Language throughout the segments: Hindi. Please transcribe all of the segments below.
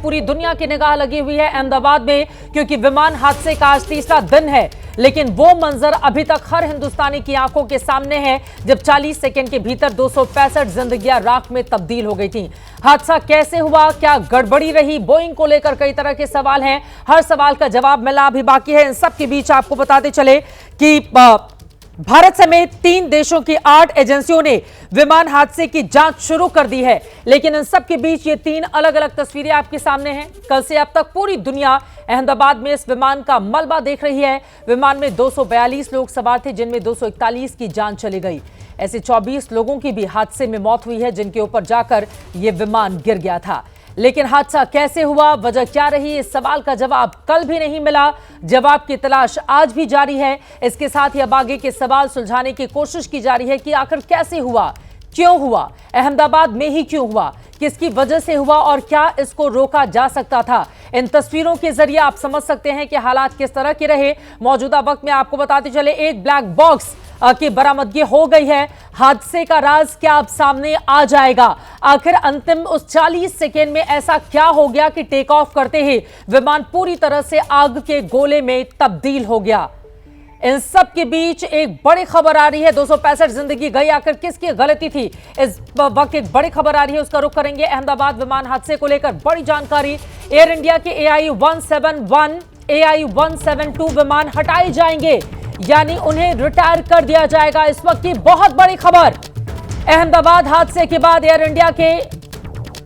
पूरी दुनिया की निगाह लगी हुई है अहमदाबाद में, क्योंकि विमान हादसे का आज तीसरा दिन है। लेकिन वो मंजर अभी तक हर हिंदुस्तानी की आंखों के सामने है, जब 40 सेकंड के भीतर 265 जिंदगियां राख में तब्दील हो गई थी। हादसा कैसे हुआ, क्या गड़बड़ी रही, बोइंग को लेकर कई तरह के सवाल हैं। हर सवाल का जवाब मिलना अभी बाकी है। इन सब के बीच आपको बताते चले कि भारत समेत 3 देशों की 8 एजेंसियों ने विमान हादसे की जांच शुरू कर दी है। लेकिन इन सब के बीच ये 3 अलग अलग तस्वीरें आपके सामने हैं। कल से अब तक पूरी दुनिया अहमदाबाद में इस विमान का मलबा देख रही है। विमान में 242 लोग सवार थे, जिनमें 241 की जान चली गई। ऐसे 24 लोगों की भी हादसे में मौत हुई है, जिनके ऊपर जाकर यह विमान गिर गया था। लेकिन हादसा कैसे हुआ, वजह क्या रही, इस सवाल का जवाब कल भी नहीं मिला। जवाब की तलाश आज भी जारी है। इसके साथ ही अब आगे के सवाल सुलझाने की कोशिश की जा रही है कि आखिर कैसे हुआ, क्यों हुआ, अहमदाबाद में ही क्यों हुआ, किसकी वजह से हुआ और क्या इसको रोका जा सकता था। इन तस्वीरों के जरिए आप समझ सकते हैं कि हालात किस तरह के रहे। मौजूदा वक्त में आपको बताते चले, एक ब्लैक बॉक्स की बरामदगी हो गई है। हादसे का राज क्या अब सामने आ जाएगा? आखिर अंतिम उस 40 सेकेंड में ऐसा क्या हो गया कि टेक ऑफ करते ही विमान पूरी तरह से आग के गोले में तब्दील हो गया। इन सब के बीच एक बड़ी खबर आ रही है, 265 जिंदगी गई, आखिर किसकी गलती थी? इस वक्त एक बड़ी खबर आ रही है, उसका रुख करेंगे। अहमदाबाद विमान हादसे को लेकर बड़ी जानकारी। एयर इंडिया के AI-171, AI-172 विमान हटाए जाएंगे, यानी उन्हें रिटायर कर दिया जाएगा। इस वक्त की बहुत बड़ी खबर, अहमदाबाद हादसे के बाद एयर इंडिया के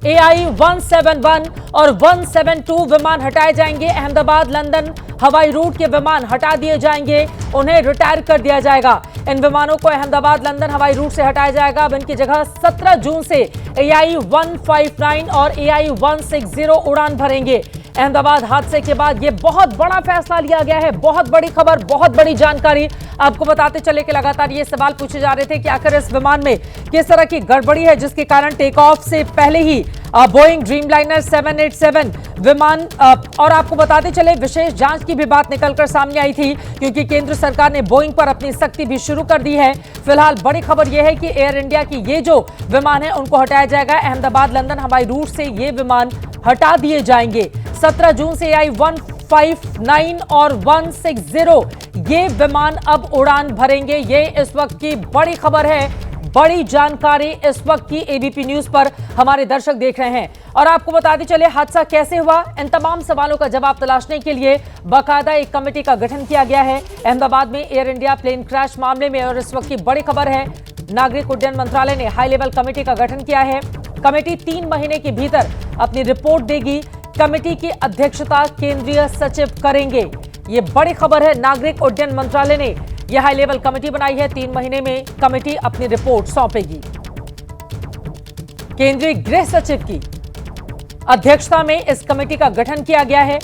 AI-171 और 172 विमान हटाए जाएंगे। अहमदाबाद लंदन हवाई रूट के विमान हटा दिए जाएंगे, उन्हें रिटायर कर दिया जाएगा। इन विमानों को अहमदाबाद लंदन हवाई रूट से हटाया जाएगा। अब इनकी जगह 17 जून से AI-159 और AI-160 उड़ान भरेंगे। अहमदाबाद हादसे के बाद यह बहुत बड़ा फैसला लिया गया है। बहुत बड़ी खबर, बहुत बड़ी जानकारी। आपको बताते चले कि लगातार ये सवाल पूछे जा रहे थे कि आखिर इस विमान में किस तरह की गड़बड़ी है, जिसके कारण टेक ऑफ से पहले ही बोइंग ड्रीमलाइनर 787 विमान और आपको बताते चले विशेष जांच की भी बात निकलकर सामने आई थी, क्योंकि केंद्र सरकार ने बोइंग पर अपनी सख्ती भी शुरू कर दी है। फिलहाल बड़ी खबर यह है कि एयर इंडिया की ये जो विमान है उनको हटाया जाएगा। अहमदाबाद लंदन हवाई रूट से ये विमान हटा दिए जाएंगे। 17 जून से AI-159 और 160 ये विमान अब उड़ान भरेंगे। ये इस वक्त की बड़ी खबर है, बड़ी जानकारी इस वक्त की एबीपी न्यूज पर हमारे दर्शक देख रहे हैं। और आपको बताते चले हादसा कैसे हुआ, इन तमाम सवालों का जवाब तलाशने के लिए बाकायदा एक कमेटी का गठन किया गया है अहमदाबाद में एयर इंडिया प्लेन क्रैश मामले में। और इस वक्त की बड़ी खबर है, नागरिक उड्डयन मंत्रालय ने हाई लेवल कमेटी का गठन किया है। कमेटी 3 महीने के भीतर अपनी रिपोर्ट देगी। कमेटी की अध्यक्षता केंद्रीय सचिव करेंगे। ये बड़ी खबर है, नागरिक उड्डयन मंत्रालय ने यह हाई लेवल कमेटी बनाई है। 3 महीने में कमेटी अपनी रिपोर्ट सौंपेगी। केंद्रीय गृह सचिव की अध्यक्षता में इस कमेटी का गठन किया गया है।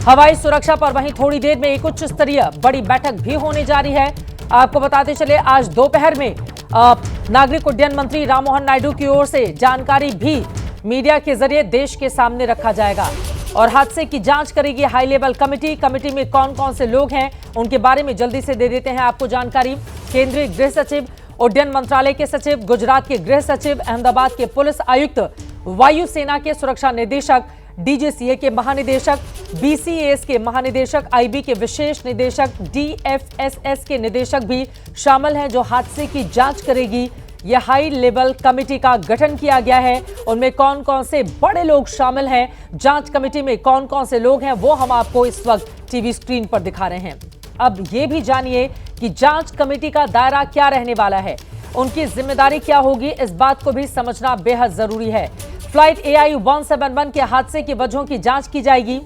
हवाई सुरक्षा पर वहीं थोड़ी देर में एक उच्च स्तरीय बड़ी बैठक भी होने जा रही है। आपको बताते चले आज दोपहर में नागरिक उड्डयन मंत्री राममोहन नायडू की ओर से जानकारी भी मीडिया के जरिए देश के सामने रखा जाएगा। और हादसे की जांच करेगी हाई लेवल कमेटी। कमेटी में कौन कौन से लोग हैं उनके बारे में जल्दी से दे देते हैं आपको जानकारी। केंद्रीय गृह सचिव, उड्डयन मंत्रालय के सचिव, गुजरात के गृह सचिव, अहमदाबाद के पुलिस आयुक्त, वायुसेना के सुरक्षा निदेशक, डीजीसीए के महानिदेशक, बीसीएएस के महानिदेशक, आईबी के विशेष निदेशक, डीएफएसएस के निदेशक भी शामिल हैं, जो हादसे की जांच करेगी। यह हाई लेवल कमेटी का गठन किया गया है। उनमें कौन कौन से बड़े लोग शामिल हैं, जांच कमेटी में कौन कौन से लोग हैं, वो हम आपको इस वक्त टीवी स्क्रीन पर दिखा रहे हैं। अब ये भी जानिए कि जांच कमेटी का दायरा क्या रहने वाला है, उनकी जिम्मेदारी क्या होगी, इस बात को भी समझना बेहद जरूरी है। फ्लाइट AI-171 के हादसे की वजहों की जांच की जाएगी।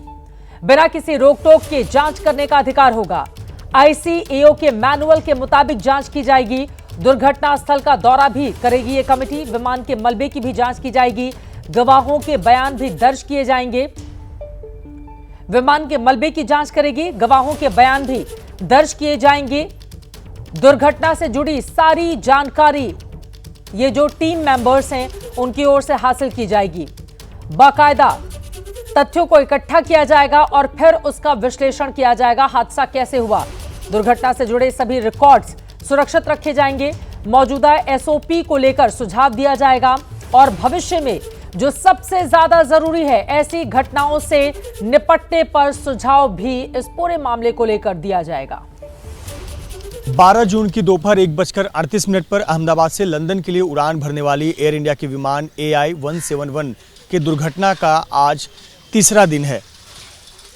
बिना किसी रोक टोक के जांच करने का अधिकार होगा। ICAO के मैनुअल के मुताबिक जांच की जाएगी। दुर्घटना स्थल का दौरा भी करेगी ये कमेटी। विमान के मलबे की भी जांच की जाएगी। गवाहों के बयान भी दर्ज किए जाएंगे। विमान के मलबे की जांच करेगी, गवाहों के बयान भी दर्ज किए जाएंगे। दुर्घटना से जुड़ी सारी जानकारी ये जो टीम मेंबर्स हैं उनकी ओर से हासिल की जाएगी। बाकायदा तथ्यों को इकट्ठा किया जाएगा और फिर उसका विश्लेषण किया जाएगा। हादसा कैसे हुआ, दुर्घटना से जुड़े सभी रिकॉर्ड्स सुरक्षित रखे जाएंगे। मौजूदा SOP को लेकर सुझाव दिया जाएगा और भविष्य में जो सबसे ज्यादा जरूरी है। ऐसी घटनाओं से निपटने पर सुझाव भी इस पूरे मामले को लेकर दिया जाएगा। 12 जून की दोपहर 1:38 पर अहमदाबाद से लंदन के लिए उड़ान भरने वाली एयर इंडिया के विमान AI-171 की दुर्घटना का आज तीसरा दिन है।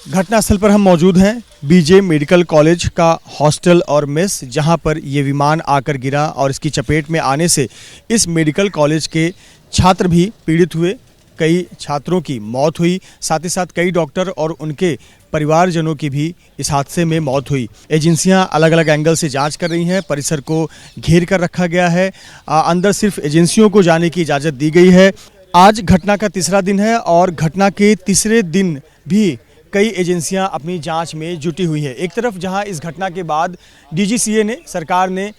घटनास्थल पर हम मौजूद हैं, बीजे मेडिकल कॉलेज का हॉस्टल और मेस, जहां पर ये विमान आकर गिरा और इसकी चपेट में आने से इस मेडिकल कॉलेज के छात्र भी पीड़ित हुए। कई छात्रों की मौत हुई, साथ ही साथ कई डॉक्टर और उनके परिवारजनों की भी इस हादसे में मौत हुई। एजेंसियां अलग अलग एंगल से जांच कर रही हैं। परिसर को घेर कर रखा गया है। अंदर सिर्फ एजेंसियों को जाने की इजाज़त दी गई है। आज घटना का तीसरा दिन है और घटना के तीसरे दिन भी कई एजेंसियां अपनी जांच में जुटी हुई हैं। एक तरफ जहां इस घटना के बाद DGCA ने, सरकार ने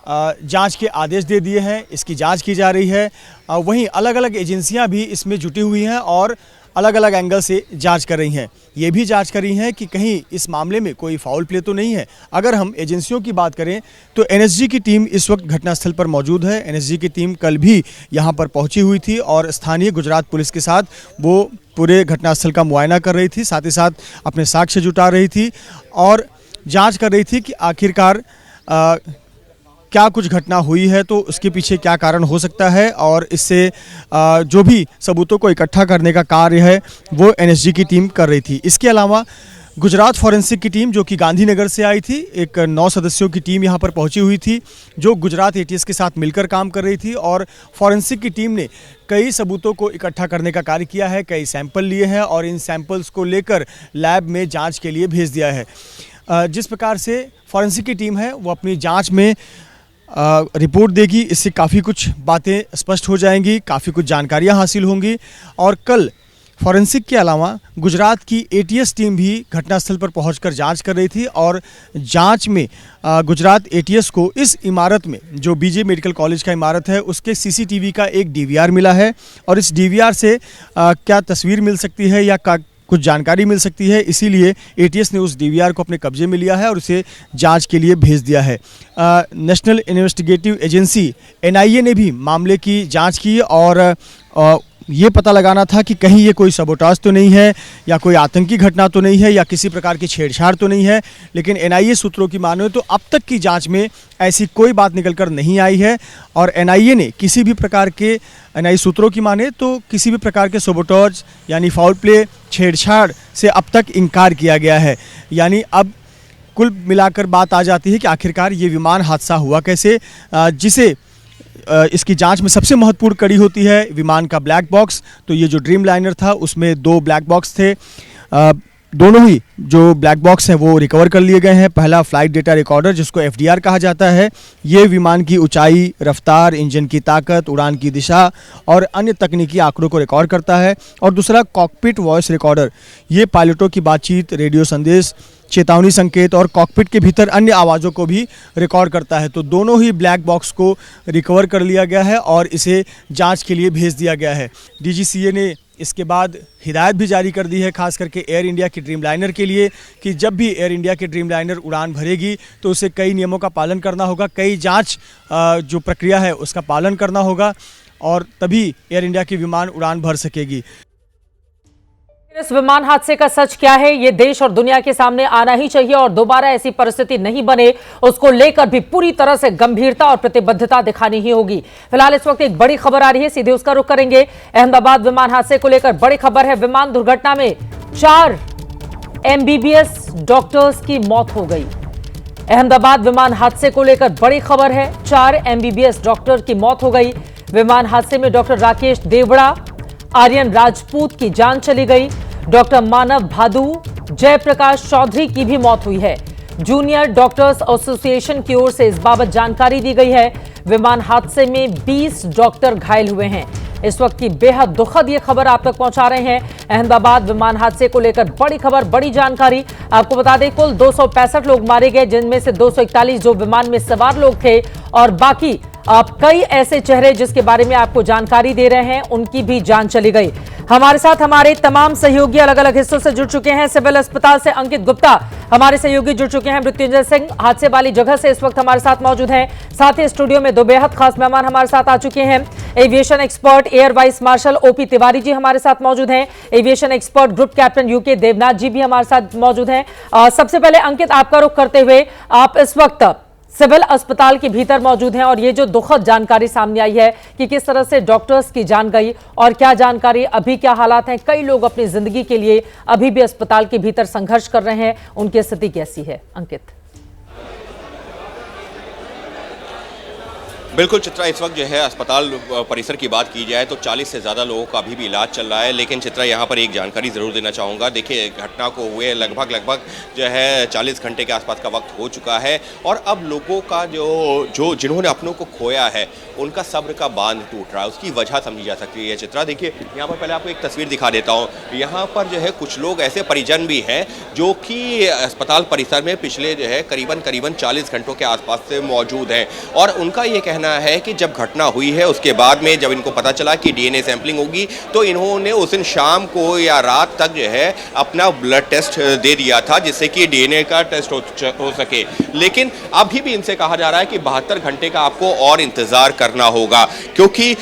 जांच के आदेश दे दिए हैं, इसकी जांच की जा रही है, वहीं अलग अलग एजेंसियां भी इसमें जुटी हुई हैं और अलग अलग एंगल से जांच कर रही हैं। ये भी जांच कर रही हैं कि कहीं इस मामले में कोई फाउल प्ले तो नहीं है। अगर हम एजेंसियों की बात करें तो NSG की टीम इस वक्त घटनास्थल पर मौजूद है। NSG की टीम कल भी यहाँ पर पहुँची हुई थी और स्थानीय गुजरात पुलिस के साथ वो पूरे घटनास्थल का मुआयना कर रही थी, साथ ही साथ अपने साक्ष्य जुटा रही थी और जाँच कर रही थी कि आखिरकार क्या कुछ घटना हुई है, तो उसके पीछे क्या कारण हो सकता है और इससे जो भी सबूतों को इकट्ठा करने का कार्य है वो NSG की टीम कर रही थी। इसके अलावा गुजरात फॉरेंसिक की टीम, जो कि गांधीनगर से आई थी, एक 9 सदस्यों की टीम यहां पर पहुंची हुई थी, जो गुजरात ATS के साथ मिलकर काम कर रही थी और फॉरेंसिक की टीम ने कई सबूतों को इकट्ठा करने का कार्य किया है। कई सैंपल लिए हैं और इन सैंपल्स को लेकर लैब में जाँच के लिए भेज दिया है। जिस प्रकार से फॉरेंसिक की टीम है वो अपनी जाँच में रिपोर्ट देगी, इससे काफ़ी कुछ बातें स्पष्ट हो जाएंगी, काफ़ी कुछ जानकारियां हासिल होंगी। और कल फॉरेंसिक के अलावा गुजरात की ATS टीम भी घटनास्थल पर पहुंचकर जांच कर रही थी और जांच में गुजरात ATS को इस इमारत में, जो बीजे मेडिकल कॉलेज का इमारत है, उसके CCTV का एक DVR मिला है और इस DVR से क्या तस्वीर मिल सकती है या कुछ जानकारी मिल सकती है, इसीलिए ATS ने उस DVR को अपने कब्जे में लिया है और उसे जांच के लिए भेज दिया है। नेशनल इन्वेस्टिगेटिव एजेंसी NIA ने भी मामले की जांच की और ये पता लगाना था कि कहीं ये कोई सबोटाज तो नहीं है या कोई आतंकी घटना तो नहीं है या किसी प्रकार की छेड़छाड़ तो नहीं है, लेकिन NIA सूत्रों की माने तो अब तक की जांच में ऐसी कोई बात निकलकर नहीं आई है और NIA ने किसी भी प्रकार के, NIA सूत्रों की माने तो किसी भी प्रकार के सबोटाज यानी फाउल प्ले, छेड़छाड़ से अब तक इनकार किया गया है। यानी अब कुल मिलाकर बात आ जाती है कि आखिरकार ये विमान हादसा हुआ कैसे, जिसे इसकी जांच में सबसे महत्वपूर्ण कड़ी होती है विमान का ब्लैक बॉक्स। तो ये जो ड्रीम लाइनर था उसमें 2 ब्लैक बॉक्स थे, दोनों ही जो ब्लैक बॉक्स हैं वो रिकवर कर लिए गए हैं। पहला फ्लाइट डेटा रिकॉर्डर, जिसको FDR कहा जाता है, ये विमान की ऊंचाई, रफ्तार, इंजन की ताकत, उड़ान की दिशा और अन्य तकनीकी आंकड़ों को रिकॉर्ड करता है। और दूसरा कॉकपिट वॉइस रिकॉर्डर, ये पायलटों की बातचीत, रेडियो संदेश, चेतावनी संकेत और कॉकपिट के भीतर अन्य आवाज़ों को भी रिकॉर्ड करता है। तो दोनों ही ब्लैक बॉक्स को रिकवर कर लिया गया है और इसे जांच के लिए भेज दिया गया है। DGCA ने इसके बाद हिदायत भी जारी कर दी है, खास करके एयर इंडिया की ड्रीम लाइनर के लिए, कि जब भी एयर इंडिया की ड्रीम लाइनर उड़ान भरेगी तो उसे कई नियमों का पालन करना होगा, कई जांच जो प्रक्रिया है उसका पालन करना होगा और तभी एयर इंडिया की विमान उड़ान भर सकेगी। इस विमान हादसे का सच क्या है, ये देश और दुनिया के सामने आना ही चाहिए और दोबारा ऐसी परिस्थिति नहीं बने, उसको लेकर भी पूरी तरह से गंभीरता और प्रतिबद्धता दिखानी ही होगी। फिलहाल इस वक्त एक बड़ी खबर आ रही है, सीधे उसका रुख करेंगे। अहमदाबाद विमान हादसे को लेकर बड़ी खबर है। विमान दुर्घटना में 4 MBBS डॉक्टर्स की मौत हो गई। अहमदाबाद विमान हादसे को लेकर बड़ी खबर है। 4 MBBS डॉक्टर की मौत हो गई। विमान हादसे में डॉक्टर राकेश देवड़ा, आर्यन राजपूत की जान चली गई। डॉक्टर मानव भादु, जयप्रकाश चौधरी की भी मौत हुई है। जूनियर डॉक्टर्स एसोसिएशन की ओर से इस बाबत जानकारी दी गई है। विमान हादसे में 20 डॉक्टर घायल हुए हैं। इस वक्त की बेहद दुखद ये खबर आप तक पहुंचा रहे हैं। अहमदाबाद विमान हादसे को लेकर बड़ी खबर, बड़ी जानकारी। आपको बता दें, कुल 265 लोग मारे गए, जिनमें से 241 जो विमान में सवार लोग थे और बाकी अब कई ऐसे चेहरे जिसके बारे में आपको जानकारी दे रहे हैं, उनकी भी जान चली गई। हमारे साथ हमारे तमाम सहयोगी अलग अलग हिस्सों से जुड़ चुके हैं। सिविल अस्पताल से अंकित गुप्ता हमारे सहयोगी जुड़ चुके हैं। मृत्युंजय सिंह हादसे वाली जगह से इस वक्त हमारे साथ मौजूद हैं। साथ ही स्टूडियो में दो बेहद खास मेहमान हमारे साथ आ चुके हैं। Aviation expert air vice marshal OP Tiwari ji हमारे साथ मौजूद हैं। Aviation expert group captain UK Devnath ji भी हमारे साथ मौजूद हैं। सबसे पहले अंकित, आपका रुख करते हुए, आप इस वक्त सिविल अस्पताल के भीतर मौजूद हैं और ये जो दुखद जानकारी सामने आई है कि किस तरह से डॉक्टर्स की जान गई और क्या जानकारी, अभी क्या हालात हैं, कई लोग अपनी जिंदगी के लिए अभी भी अस्पताल के भीतर संघर्ष कर रहे हैं, उनकी स्थिति कैसी है अंकित? बिल्कुल चित्रा, इस वक्त जो है अस्पताल परिसर की बात की जाए तो 40 से ज़्यादा लोगों का अभी भी इलाज चल रहा है। लेकिन चित्रा, यहाँ पर एक जानकारी ज़रूर देना चाहूँगा। देखिए, घटना को हुए लगभग जो है 40 घंटे के आसपास का वक्त हो चुका है और अब लोगों का जो जिन्होंने अपनों को खोया है उनका सब्र का बांध टूट रहा है। उसकी वजह समझी जा सकती है चित्रा। देखिए, यहाँ पर पहले आपको एक तस्वीर दिखा देता हूँ। यहाँ पर जो है कुछ लोग ऐसे परिजन भी हैं जो कि अस्पताल परिसर में पिछले जो है करीबन 40 घंटों के आसपास से मौजूद हैं और उनका ये कहना है कि जब घटना हुई है उसके बाद में जब इनको पता चला कि डीएनए सैंपलिंग होगी तो इन्होंने उस दिन शाम को या रात तक जो है अपना ब्लड टेस्ट दे दिया था जिससे कि डीएनए का टेस्ट हो सके। लेकिन अभी भी इनसे कहा जा रहा है कि 72 घंटे का आपको और इंतजार करना होगा, क्योंकि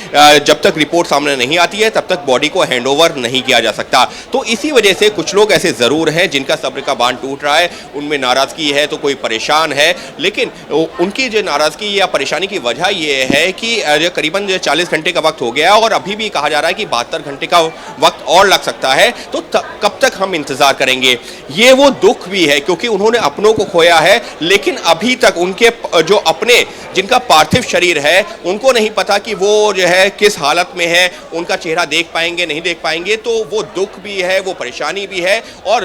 जब तक रिपोर्ट सामने नहीं आती है तब तक बॉडी को हैंडओवर नहीं किया जा सकता। तो इसी वजह से कुछ लोग ऐसे जरूर हैं जिनका सब्र का बांध टूट रहा है, उनमें नाराजगी है तो कोई परेशान है। लेकिन उनकी जो नाराजगी या परेशानी की वजह ये है कि करीबन 40 घंटे का वक्त हो गया और अभी भी कहा जा रहा है कि 72 घंटे का वक्त और लग सकता है। तो कब तक हम इंतजार करेंगे? ये वो दुख भी है क्योंकि उन्होंने अपनों को खोया है, लेकिन अभी तक उनके जो अपने जिनका पार्थिव शरीर है उनको नहीं पता कि वो जो है किस हालत में है, उनका चेहरा देख पाएंगे नहीं देख पाएंगे। तो वो दुख भी है, वो परेशानी भी है और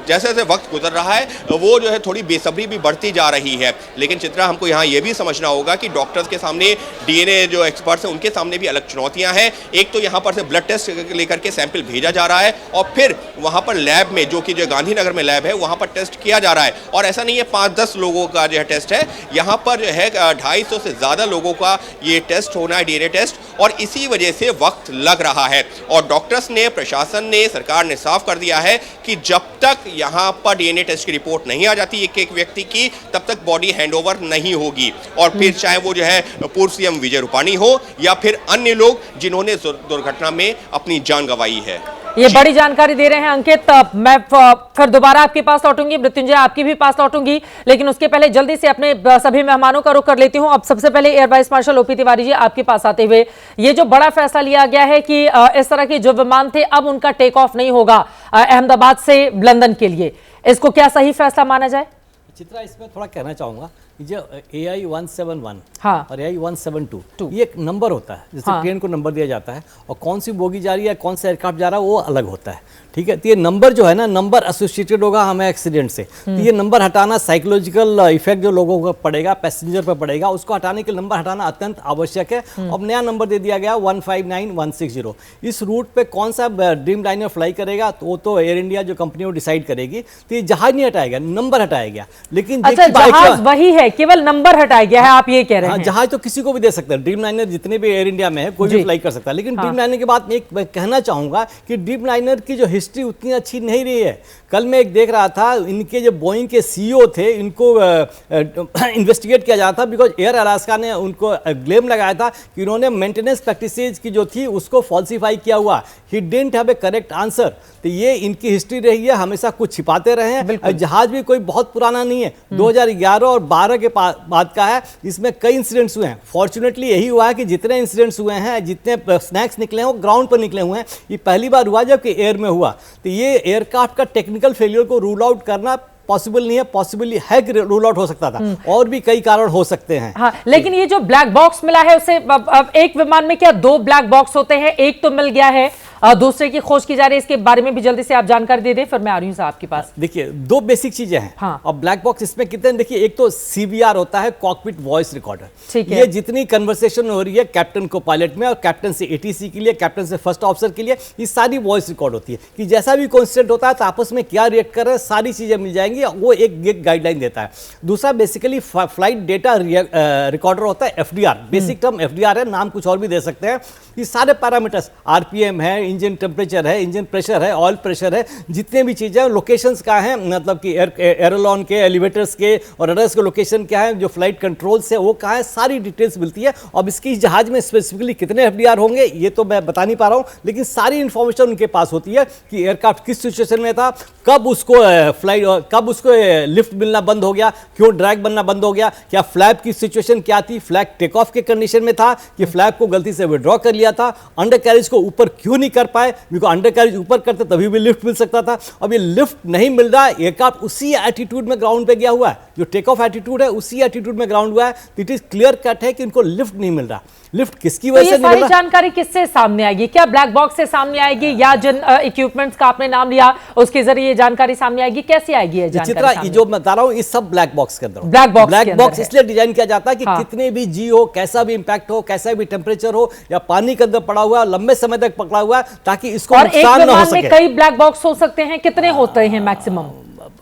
जैसे जैसे वक्त गुजर रहा है वो जो है थोड़ी बेसब्री भी बढ़ती जा रही है। लेकिन चित्रा, हमको यहाँ ये भी समझना होगा कि डॉक्टर्स के सामने, डीएनए जो एक्सपर्ट्स हैं उनके सामने भी अलग चुनौतियां हैं। एक तो यहाँ पर से ब्लड टेस्ट लेकर के सैंपल भेजा जा रहा है और फिर वहाँ पर लैब में, जो कि जो गांधीनगर में लैब है, वहाँ पर टेस्ट किया जा रहा है। और ऐसा नहीं है 5-10 लोगों का जो है टेस्ट है, यहाँ पर जो है 250 से ज़्यादा लोगों का ये टेस्ट होना है, डीएनए टेस्ट, और इसी वजह से वक्त लग रहा है। और डॉक्टर्स ने, प्रशासन ने, सरकार ने साफ कर दिया है कि जब तक यहाँ पर डीएनए टेस्ट की रिपोर्ट नहीं आ जाती एक व्यक्ति की, तब तक बॉडी हैंडओवर नहीं होगी। और फिर चाहे वो जो है पूर्व सीएम विजय रूपाणी हो या फिर अन्य लोग जिन्होंने दुर्घटना में अपनी जान गंवाई है। ये बड़ी जानकारी दे रहे हैं अंकित। मैं फिर दोबारा आपके पास लौटूंगी, मृत्युंजय आपके भी पास लौटूंगी, लेकिन उसके पहले जल्दी से अपने सभी मेहमानों का रुख कर लेती हूं। अब सबसे पहले air vice marshal OP Tiwari ji, आपके पास आते हुए, ये जो बड़ा फैसला लिया गया है कि इस तरह के जो विमान थे अब उनका टेक ऑफ नहीं होगा अहमदाबाद से लंदन के लिए, इसको क्या सही फैसला माना जाए? चित्रा, इसमें थोड़ा कहना चाहूंगा कि जो AI-171 हाँ, और AI-172 ये एक नंबर होता है, जैसे हाँ, ट्रेन को नंबर दिया जाता है और कौन सी बोगी जा रही है, कौन सा एयरक्राफ्ट जा रहा है वो अलग होता है। ठीक है, तो ये नंबर जो है ना, नंबर एसोसिएटेड होगा हमें एक्सीडेंट से, तो ये नंबर हटाना, साइकोलॉजिकल इफेक्ट जो लोगों को पड़ेगा, पैसेंजर पर पड़ेगा, उसको हटाने के लिए नंबर हटाना अत्यंत आवश्यक है। अब नया नंबर दे दिया गया 159160। इस रूट पे कौन सा ड्रीम लाइनर फ्लाई करेगा तो वो तो एयर इंडिया जो कंपनी वो डिसाइड करेगी। तो ये जहाज नहीं हटाया गया, नंबर हटाया गया। लेकिन अच्छा, जहाज वही है, केवल नंबर हटाया गया है, आप ये कह रहे हैं? जहाज तो किसी को भी दे सकते हैं, ड्रीम लाइनर जितने भी एयर इंडिया में है कोई भी फ्लाई कर सकता है। लेकिन ड्रीम लाइनर के बाद मैं कहना चाहूंगा कि ड्रीम लाइनर की जो हिस्ट्री उतनी अच्छी नहीं रही है। कल मैं एक देख रहा था, इनके जो बोइंग के सीईओ थे, इनको इन्वेस्टिगेट किया जा रहा था बिकॉज एयर अलास्का ने उनको क्लेम लगाया था कि उन्होंने मेंटेनेंस प्रैक्टिसेज की जो थी उसको फॉल्सिफाई किया हुआ। He didn't have A correct answer. तो ये इनकी हिस्ट्री रही है, हमेशा कुछ छिपाते रहे हैं। जहाज भी कोई बहुत पुराना नहीं है, 2011 और 12 के बाद का है। इसमें कई इंसिडेंट्स हुए हैं। फॉर्चुनेटली यही हुआ है कि जितने इंसिडेंट्स हुए हैं, जितने स्नैक्स निकले हैं, वो ग्राउंड पर निकले हुए हैं। ये पहली बार हुआ जबकि एयर में हुआ। तो ये एयरक्राफ्ट का टेक्निकल फेलियर को रूल आउट करना पॉसिबल नहीं है, पॉसिबली है कि रूल आउट हो सकता था, और भी कई कारण हो सकते हैं। हाँ, लेकिन ये जो ब्लैक बॉक्स मिला है उसे, अब एक विमान में क्या 2 ब्लैक बॉक्स होते हैं? एक तो मिल गया है दूसरे की खोज की जा रही है, इसके बारे में भी जल्दी से आप जानकारी दे दें, फिर मैं आ रही हूँ साहब के पास। देखिए, दो बेसिक चीजें हैं। हाँ। और ब्लैक बॉक्स इसमें कितने, देखिए, एक तो CVR होता है, कॉकपिट वॉइस रिकॉर्डर। ठीक है। ये जितनी कन्वर्सेशन हो रही है कैप्टन को पायलट में और कैप्टन से ATC के लिए, कैप्टन से फर्स्ट ऑफिसर के लिए, ये सारी वॉइस रिकॉर्ड होती है कि जैसा भी इंसिडेंट होता है तो आपस में क्या रिएक्ट कर रहे हैं, सारी चीजें मिल जाएंगी। वो एक गाइडलाइन देता है। दूसरा बेसिकली फ्लाइट डेटा रिकॉर्डर होता है, FDR। बेसिक टर्म FDR है, नाम कुछ और भी दे सकते हैं। ये सारे पैरामीटर्स, RPM है, इंजन टेम्परेचर है, इंजन प्रेशर है, ऑयल प्रेशर है, जितने भी चीजें, लोकेशंस क्या है, मतलब कि एरोलॉन के, एलिवेटर्स के और रडर्स के लोकेशन क्या है, जो फ्लाइट कंट्रोल से वो कहाँ है, सारी डिटेल्स मिलती है। अब इसकी जहाज में स्पेसिफिकली कितने FDR होंगे ये तो मैं बता नहीं पा रहा हूँ, लेकिन सारी इंफॉर्मेशन उनके पास होती है कि एयरक्राफ्ट किस सिचुएशन में था, कब उसको कब उसको लिफ्ट मिलना बंद हो गया, क्यों ड्रैग बनना बंद हो गया, क्या फ्लैप की सिचुएशन क्या थी, फ्लैग टेक ऑफ के कंडीशन में था कि फ्लैग को गलती से विड्रॉ कर लिया था, अंडर कैरेज को ऊपर क्यों नहीं कर पाए, क्योंकि अंडर कैरेज ऊपर करते तभी भी लिफ्ट मिल सकता था। अब ये लिफ्ट नहीं मिल रहा, एयरक्राफ्ट उसी एटीट्यूड में ग्राउंड पे गया हुआ है, जो टेक ऑफ एटीट्यूड है उसी एटीट्यूड में ग्राउंड हुआ है। इट इज क्लियर कट है कि इनको लिफ्ट नहीं मिल रहा। लिफ्ट किसकी वजह से नहीं मिल रहा? जानकारी किससे सामने आएगी? क्या ब्लैक बॉक्स से सामने आएगी या जिन इक्विपमेंट्स का आपने नाम लिया उसके जरिए जानकारी सामने आएगी? कैसे आएगी ये जानकारी सामने? जो मैं बता रहा हूं, ये सब ब्लैक बॉक्स के अंदर। ब्लैक बॉक्स इसलिए डिजाइन किया जाता है कि कितने भी जी हो, कैसा भी इंपैक्ट हो, कैसा भी टेम्परेचर हो, या पानी के अंदर पड़ा हुआ है, लंबे समय तक पकड़ा हुआ है, ताकि इसको नुकसान ना हो सके। कई ब्लैक बॉक्स हो सकते हैं, कितने होते हैं मैक्सिमम?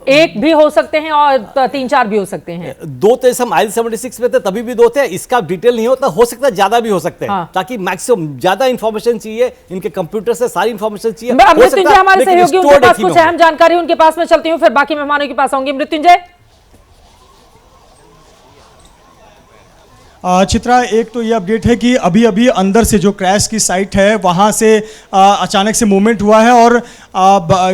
एक भी हो सकते हैं और 3-4 भी हो सकते हैं। दो तो हम IL-76 में थे तभी भी दो थे, इसका डिटेल नहीं होता, हो सकता है ज्यादा भी हो सकते हैं। ताकि मैक्सिमम ज्यादा इंफॉर्मेशन चाहिए, इनके कंप्यूटर से सारी इंफॉर्मेशन चाहिए। मृत्युंजय हमारे सहयोगी, उनके पास कुछ अहम जानकारी, उनके पास मैं चलती हूँ, फिर बाकी मेहमानों के पास आऊंगी। मृत्युंजय। चित्रा, एक तो ये अपडेट है कि अभी अभी अंदर से जो क्रैश की साइट है वहाँ से अचानक से मूवमेंट हुआ है और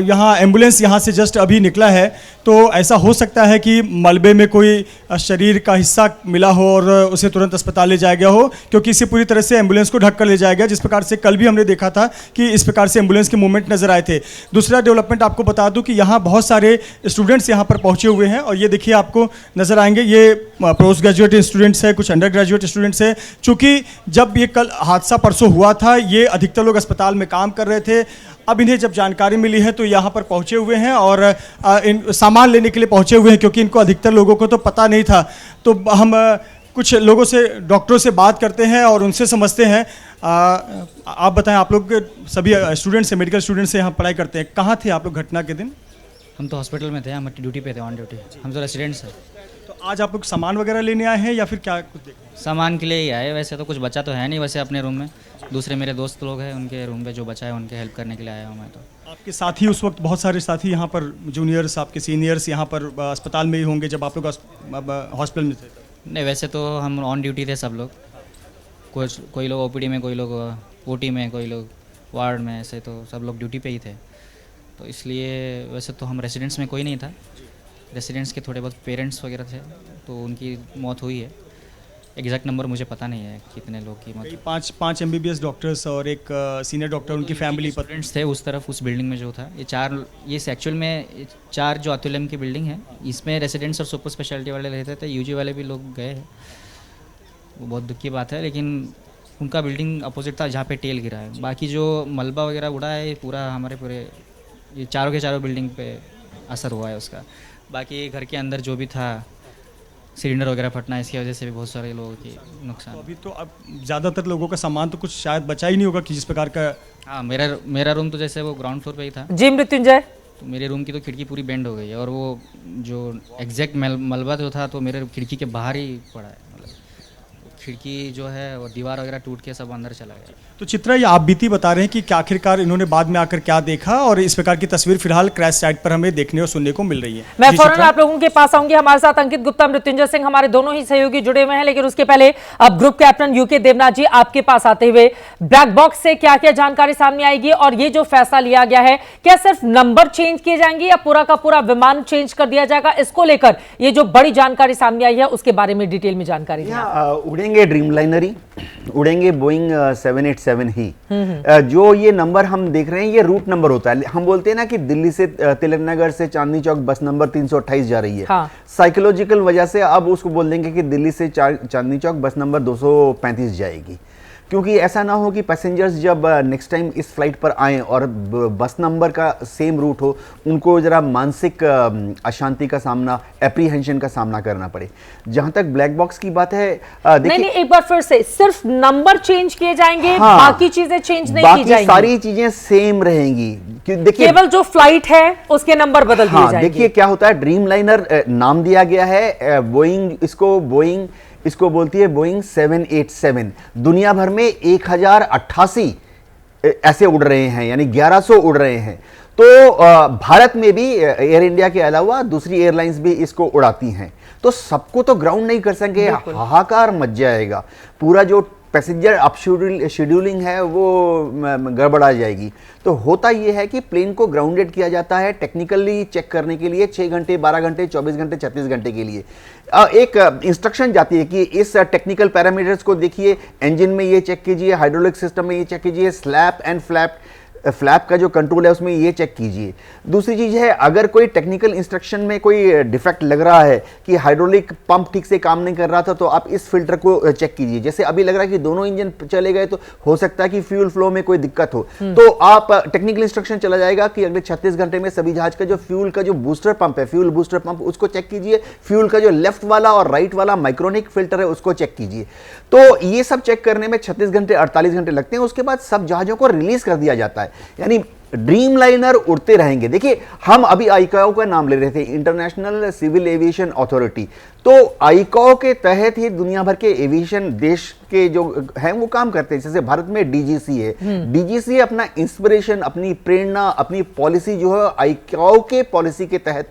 यहाँ एम्बुलेंस यहाँ से जस्ट अभी निकला है। तो ऐसा हो सकता है कि मलबे में कोई शरीर का हिस्सा मिला हो और उसे तुरंत अस्पताल ले जाया गया हो, क्योंकि इसे पूरी तरह से एम्बुलेंस को ढक कर ले जाया गया, जिस प्रकार से कल भी हमने देखा था कि इस प्रकार से एम्बुलेंस के मूवमेंट नजर आए थे। दूसरा डेवलपमेंट आपको बता दूं कि यहाँ बहुत सारे स्टूडेंट्स यहाँ पर पहुँचे हुए हैं और ये देखिए आपको नजर आएंगे, ये पोस्ट ग्रेजुएट स्टूडेंट्स है, कुछ अंडर ग्रेजुएट स्टूडेंट्स है। चूँकि जब ये कल हादसा परसों हुआ था, ये अधिकतर लोग अस्पताल में काम कर रहे थे। अब इन्हें जब जानकारी मिली है तो यहाँ पर पहुँचे हुए हैं और इन सामान लेने के लिए पहुँचे हुए हैं, क्योंकि इनको अधिकतर लोगों को तो पता नहीं था। तो हम कुछ लोगों से, डॉक्टरों से बात करते हैं और उनसे समझते हैं। आप बताएं, आप लोग सभी स्टूडेंट्स हैं, मेडिकल स्टूडेंट्स हैं, यहाँ पढ़ाई करते हैं, कहाँ थे आप लोग घटना के दिन? हम तो हॉस्पिटल में थे, हम ड्यूटी पे थे, ऑन ड्यूटी। हम तो रेसिडेंट्स हैं। तो आज आप लोग सामान वगैरह लेने आए हैं या फिर क्या कुछ देख? सामान के लिए ही आए, वैसे तो कुछ बचा तो है नहीं वैसे अपने रूम में। दूसरे मेरे दोस्त लोग हैं, उनके रूम पे जो बचा है उनके हेल्प करने के लिए आया हूँ मैं। तो आपके साथी उस वक्त, बहुत सारे साथी यहाँ पर, जूनियर्स, आपके सीनियर्स यहाँ पर अस्पताल में ही होंगे जब आप लोग हॉस्पिटल में थे? नहीं, वैसे तो हम ऑन ड्यूटी थे सब लोग। कोई लोग OPD में, कोई लोग OT में, कोई लोग वार्ड में, ऐसे तो सब लोग ड्यूटी पे ही थे। तो इसलिए वैसे तो हम रेसिडेंट्स में कोई नहीं था। रेसिडेंट्स के थोड़े बहुत पेरेंट्स वगैरह थे, तो उनकी मौत हुई है। एग्जैक्ट नंबर मुझे पता नहीं है कितने लोग की मौत। पाँच MBBS डॉक्टर्स और एक सीनियर डॉक्टर, उनकी फैमिली पेरेंट्स थे उस तरफ, उस बिल्डिंग में जो था। ये एक्चुअल में 4 जो अतुल्यम की बिल्डिंग है, इसमें रेसिडेंट्स और सुपर स्पेशलिटी वाले रहते थे। UG वाले भी लोग गए हैं, वो बहुत दुख की बात है। लेकिन उनका बिल्डिंग अपोजिट था जहाँ पे टेल गिरा है। बाकी जो मलबा वगैरह उड़ा है, पूरा हमारे पूरे ये चारों के चारों बिल्डिंग पे असर हुआ है उसका। बाकी घर के अंदर जो भी था, सिलेंडर वगैरह फटना, इसकी वजह से भी बहुत सारे लोगों की नुकसान। तो अभी तो अब ज़्यादातर लोगों का सामान तो कुछ शायद बचा ही नहीं होगा कि जिस प्रकार का। हाँ, मेरा रूम तो जैसे वो ग्राउंड फ्लोर पे ही था। जी मृत्युंजय। तो मेरे रूम की तो खिड़की पूरी बेंड हो गई है और वो जो एग्जैक्ट मलबा जो था तो मेरे खिड़की के बाहर ही पड़ा है। मतलब खिड़की जो है वो दीवार वगैरह टूट के सब अंदर चला गया। तो चित्रा, ये आप बीती बता रहे हैं कि आखिरकार इन्होंने बाद में आकर क्या देखा, और इस प्रकार की तस्वीर फिलहाल क्रैश साइट पर हमें देखने और सुनने को मिल रही है। मैं फौरन आप लोगों के पास आऊंगी। हमारे साथ अंकित गुप्ता, मृत्युंजय सिंह, हमारे दोनों ही सहयोगी जुड़े हुए हैं, लेकिन उसके पहले अब ग्रुप कैप्टन UK देवनाथ जी, आपके पास आते हुए, ब्लैक बॉक्स से क्या क्या जानकारी सामने आएगी और ये जो फैसला लिया गया है, क्या सिर्फ नंबर चेंज किए जाएंगे या पूरा का पूरा विमान चेंज कर दिया जाएगा? इसको लेकर ये जो बड़ी जानकारी सामने आई है उसके बारे में डिटेल में जानकारी उड़ेंगे ड्रीमलाइनर ही, उड़ेंगे बोइंग 787 ही। जो ये नंबर हम देख रहे हैं ये रूट नंबर होता है। हम बोलते हैं ना कि दिल्ली से तिलक नगर से चांदनी चौक बस नंबर 328 जा रही है। हाँ। साइकोलॉजिकल वजह से अब उसको बोल देंगे कि दिल्ली से चांदनी चौक बस नंबर 235 जाएगी। क्योंकि ऐसा ना हो कि पैसेंजर्स जब नेक्स्ट टाइम इस फ्लाइट पर आएँ और बस नंबर का सेम रूट हो, उनको ज़रा मानसिक अशांति का सामना, एप्रीहेंशन का सामना करना पड़े। जहाँ तक ब्लैक बॉक्स की बात है, नहीं, एक बार फिर से, सिर्फ नंबर चेंज किए जाएंगे, हाँ, बाकी चीजें चेंज नहीं की जाएंगी, सारी चीजें सेम रहेंगी। देखिए, केवल जो फ्लाइट है उसके नंबर बदल दिए जाएंगे। देखिए क्या होता है, ड्रीम लाइनर नाम दिया गया है, बोइंग इसको बोलती है बोइंग 787। दुनिया भर में 1088 ऐसे उड़ रहे हैं, यानी 1100 उड़ रहे हैं। तो भारत में भी एयर इंडिया के अलावा दूसरी एयरलाइंस भी इसको उड़ाती हैं, तो सबको तो ग्राउंड नहीं कर सकेंगे, हाहाकार मच जाएगा, पूरा जो पैसेंजर अप शेड्यूलिंग है वो गड़बड़ा जाएगी। तो होता ये है कि प्लेन को ग्राउंडेड किया जाता है टेक्निकली चेक करने के लिए 6 घंटे, 12 घंटे, 24 घंटे, 36 घंटे के लिए। एक इंस्ट्रक्शन जाती है कि इस टेक्निकल पैरामीटर्स को देखिए, इंजन में ये चेक कीजिए, हाइड्रोलिक सिस्टम में ये चेक कीजिए, स्लैप एंड फ्लैप का जो कंट्रोल है उसमें ये चेक कीजिए। दूसरी चीज़ है, अगर कोई टेक्निकल इंस्ट्रक्शन में कोई डिफेक्ट लग रहा है कि हाइड्रोलिक पंप ठीक से काम नहीं कर रहा था, तो आप इस फिल्टर को चेक कीजिए। जैसे अभी लग रहा है कि दोनों इंजन चले गए, तो हो सकता है कि फ्यूल फ्लो में कोई दिक्कत हो, तो आप टेक्निकल इंस्ट्रक्शन चला जाएगा कि अगले 36 घंटे में सभी जहाज का जो फ्यूल का जो बूस्टर पंप है, फ्यूल बूस्टर पंप, उसको चेक कीजिए। फ्यूल का जो लेफ्ट वाला और राइट वाला माइक्रोनिक फिल्टर है उसको चेक कीजिए। तो ये सब चेक करने में 36 घंटे 48 घंटे लगते हैं। उसके बाद सब जहाजों को रिलीज कर दिया जाता है, यानी ड्रीम लाइनर उड़ते रहेंगे। देखिए, हम अभी आईकाओ का नाम ले रहे थे, इंटरनेशनल सिविल एविएशन अथॉरिटी। तो आईकाओ के तहत ही दुनिया भर के एविएशन देश के जो हैं वो काम करते हैं। जैसे भारत में डीजीसी है, डीजीसी अपना इंस्पिरेशन, अपनी प्रेरणा, अपनी पॉलिसी जो है आईकाओ के पॉलिसी के तहत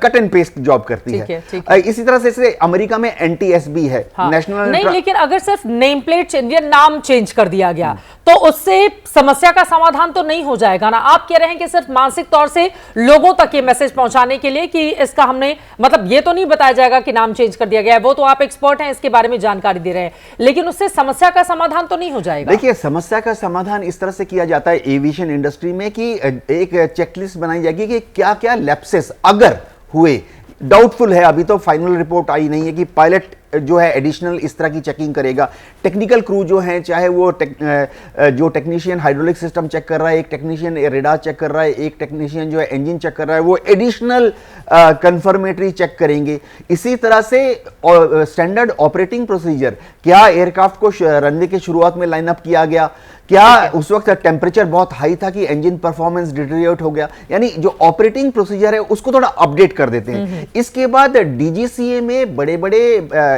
कट एंड पेस्ट जॉब करती है। इसी तरह से अमेरिका में एनटीएसबी है, नेशनल नहीं, लेकिन अगर सिर्फ नेम प्लेट चेंज या नाम चेंज कर दिया गया तो उससे समस्या का समाधान तो नहीं हो जाएगा ना। आप कह रहे हैं कि सिर्फ मानसिक तौर से लोगों तक ये मैसेज पहुंचाने के लिए कि इसका हमने मतलब ये तो नहीं बताया जाएगा कि नाम चेंज कर दिया गया है, वो तो आप एक्सपर्ट हैं, इसके बारे में जानकारी दे रहे हैं, लेकिन उससे समस्या का समाधान तो नहीं हो जाएगा। देखिए, समस्या का समाधान इस तरह से किया जाता है एविएशन इंडस्ट्री में कि एक चेकलिस्ट बनाई जाएगी कि क्या क्या लैप्सेस अगर हुए, डाउटफुल है, अभी तो फाइनल रिपोर्ट आई नहीं है कि पायलट जो है एडिशनल इस तरह की चेकिंग करेगा। टेक्निकल क्रू जो है, चाहे वो जो टेक्नीशियन हाइड्रोलिक सिस्टम चेक कर रहा है, एक टेक्नीशियन रेडार चेक कर रहा है, एक टेक्नीशियन जो है इंजन चेक कर रहा है, वो एडिशनल कंफर्मेटरी चेक करेंगे। इसी तरह से स्टैंडर्ड ऑपरेटिंग प्रोसीजर, क्या एयरक्राफ्ट को रनवे के शुरुआत में लाइनअप किया गया, क्या उस वक्त टेम्परेचर बहुत हाई था कि इंजन परफॉर्मेंस डिटेरियोरेट हो गया, यानी जो ऑपरेटिंग प्रोसीजर है उसको थोड़ा अपडेट कर देते हैं। इसके बाद डीजीसीए में बड़े बड़े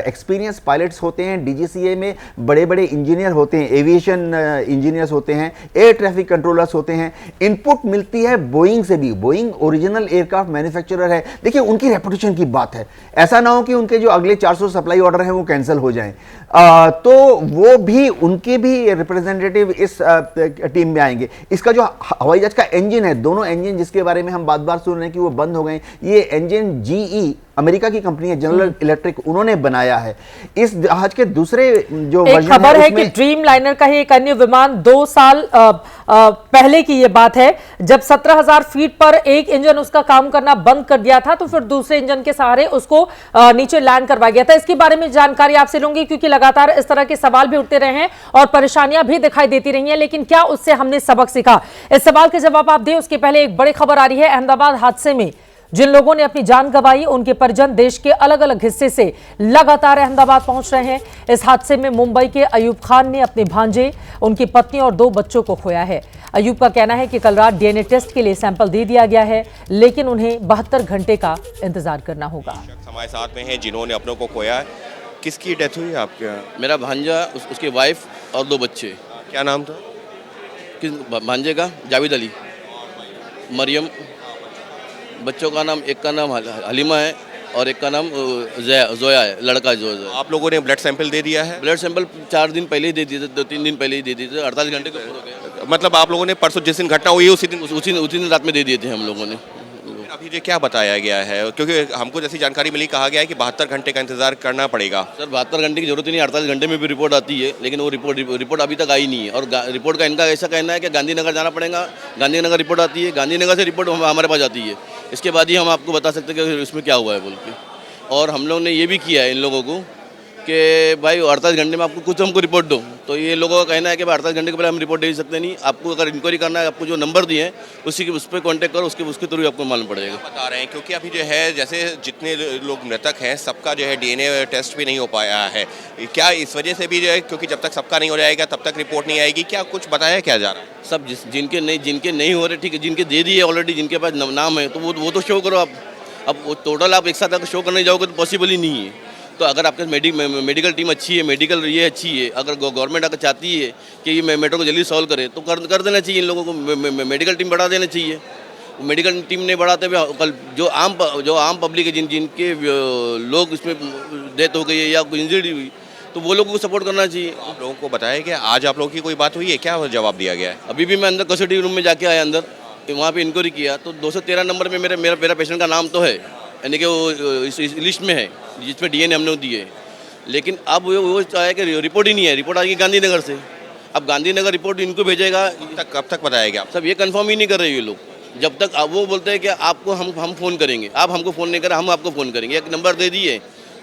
एक्सपीरियंस पायलट्स होते हैं, डीजीसीए में बड़े बड़े इंजीनियर होते हैं, एविएशन इंजीनियर्स होते हैं, एयर ट्रैफिक कंट्रोलर्स होते हैं। इनपुट मिलती है बोइंग से भी, बोइंग ओरिजिनल एयरक्राफ्ट मैन्युफैक्चरर है। देखिए, उनकी रेपुटेशन की बात है, ऐसा ना हो कि उनके जो अगले 400 सप्लाई ऑर्डर हैं वो कैंसिल हो जाएं। तो वो भी, उनके भी रिप्रेजेंटेटिव इस टीम में आएंगे। इसका जो हवाई जहाज का इंजन है, दोनों इंजन जिसके बारे में हम बार बार सुन रहे हैं कि वो बंद हो गए, ये इंजन जीई अमेरिका की कंपनी है, जनरल इलेक्ट्रिक, उन्होंने बनाया है। इस जहाज के दूसरे जो एक खबर है कि ड्रीम लाइनर का ही एक अन्य विमान 2 साल पहले की ये बात है, जब 17,000 फीट पर एक इंजन उसका काम करना बंद कर दिया था, तो फिर दूसरे इंजन के सहारे उसको नीचे लैंड करवाया गया था। इसके बारे में जानकारी आपसे लूंगी, क्योंकि लगातार इस तरह के सवाल भी उठते रहे हैं और परेशानियां भी दिखाई देती रही हैं, लेकिन क्या उससे हमने सबक सीखा? इस सवाल के जवाब आप दें उसके पहले एक बड़ी खबर आ रही है। अहमदाबाद हादसे में जिन लोगों ने अपनी जान गंवाई, उनके परिजन देश के अलग अलग हिस्से से लगातार अहमदाबाद पहुंच रहे हैं। इस हादसे में मुंबई के अयूब खान ने अपने भांजे, उनकी पत्नी और 2 बच्चों को खोया है। अयूब का कहना है कि कल रात डीएनए टेस्ट के लिए सैंपल दे दिया गया है, लेकिन उन्हें 72 घंटे का इंतजार करना होगा। हमारे साथ में हैं जिन्होंने अपनों को खोया है। किसकी डेथ हुई आपके? मेरा भांजा, उसकी वाइफ और 2 बच्चे। क्या नाम था भांजे का? जावेद अली, मरियम। बच्चों का नाम, एक का नाम हलीमा है और एक का नाम जोया है, लड़का जोया। आप लोगों ने ब्लड सैंपल दे दिया है? ब्लड सैंपल 4 दिन पहले ही दे दिए थे, 2-3 दिन पहले ही दे दिए थे, 48 घंटे के ऊपर हो गए। मतलब आप लोगों ने परसों जिस दिन घटना हुई उसी दिन रात में दे दिए थे हम लोगों ने। अभी ये क्या बताया गया है? क्योंकि हमको जैसी जानकारी मिली, कहा गया है कि 72 घंटे का इंतजार करना पड़ेगा। सर, 72 घंटे की जरूरत ही नहीं, 48 घंटे में भी रिपोर्ट आती है, लेकिन वो रिपोर्ट अभी तक आई नहीं है। और रिपोर्ट का इनका ऐसा कहना है कि गांधीनगर जाना पड़ेगा, गांधीनगर रिपोर्ट आती है, गांधीनगर से रिपोर्ट हमारे पास आती है, इसके बाद ही हम आपको बता सकते हैं कि इसमें क्या हुआ है बोल के। और हम लोग ने ये भी किया है इन लोगों को कि भाई 48 घंटे में आपको कुछ हमको रिपोर्ट दो, तो ये लोगों का कहना है कि 48 घंटे के पहले हम रिपोर्ट दे सकते नहीं, आपको अगर इंक्वायरी करना है, आपको जो नंबर दिए हैं उस पर कॉन्टैक्ट करो, उसके थ्रू आपको मालूम पड़ेगा। बता रहे हैं क्योंकि अभी जो है जैसे जितने लोग मृतक हैं सबका जो है डीएनए टेस्ट भी नहीं हो पाया है, क्या इस वजह से भी जो है क्योंकि जब तक सबका नहीं हो जाएगा तब तक रिपोर्ट नहीं आएगी, क्या कुछ बताया क्या जा रहा है? सब जिनके नहीं हो रहे, ठीक है, जिनके दे दिए ऑलरेडी, जिनके पास नाम है तो वो तो शो करो आप। अब वो टोटल आप एक साथ अगर शो करने जाओगे तो पॉसिबल ही नहीं है। तो अगर आपके मेडिकल टीम अच्छी है, मेडिकल ये अच्छी है, अगर गवर्नमेंट अगर चाहती है कि ये मैटर को जल्दी सॉल्व करे तो कर देना चाहिए, इन लोगों को मेडिकल टीम बढ़ा देना चाहिए। मेडिकल टीम नहीं बढ़ाते हुए कल जो आम पब्लिक है, जिनके लोग इसमें डेथ हो गई है या कोई इंजरी हुई, तो वो लोगों को सपोर्ट करना चाहिए। आप लोगों को बताया कि आज आप लोगों की कोई बात हुई है, क्या जवाब दिया गया है? अभी भी मैं अंदर कस्टडी रूम में जाके आया अंदर, वहाँ पे इंक्वायरी किया तो 213 नंबर में मेरा पेशेंट का नाम तो है, यानी कि वो इस लिस्ट में है जिसमें डीएनए हमने दिए, लेकिन अब वो चाहे कि रिपोर्ट ही नहीं है। रिपोर्ट आएगी गांधीनगर से, अब गांधीनगर रिपोर्ट इनको भेजेगा, कब तक बताया गया? सब ये कंफर्म ही नहीं कर रहे ये लोग। जब तक वो बोलते हैं कि आपको हम फ़ोन करेंगे, आप हमको फ़ोन नहीं करें, हम आपको फ़ोन करेंगे। एक नंबर दे दिए,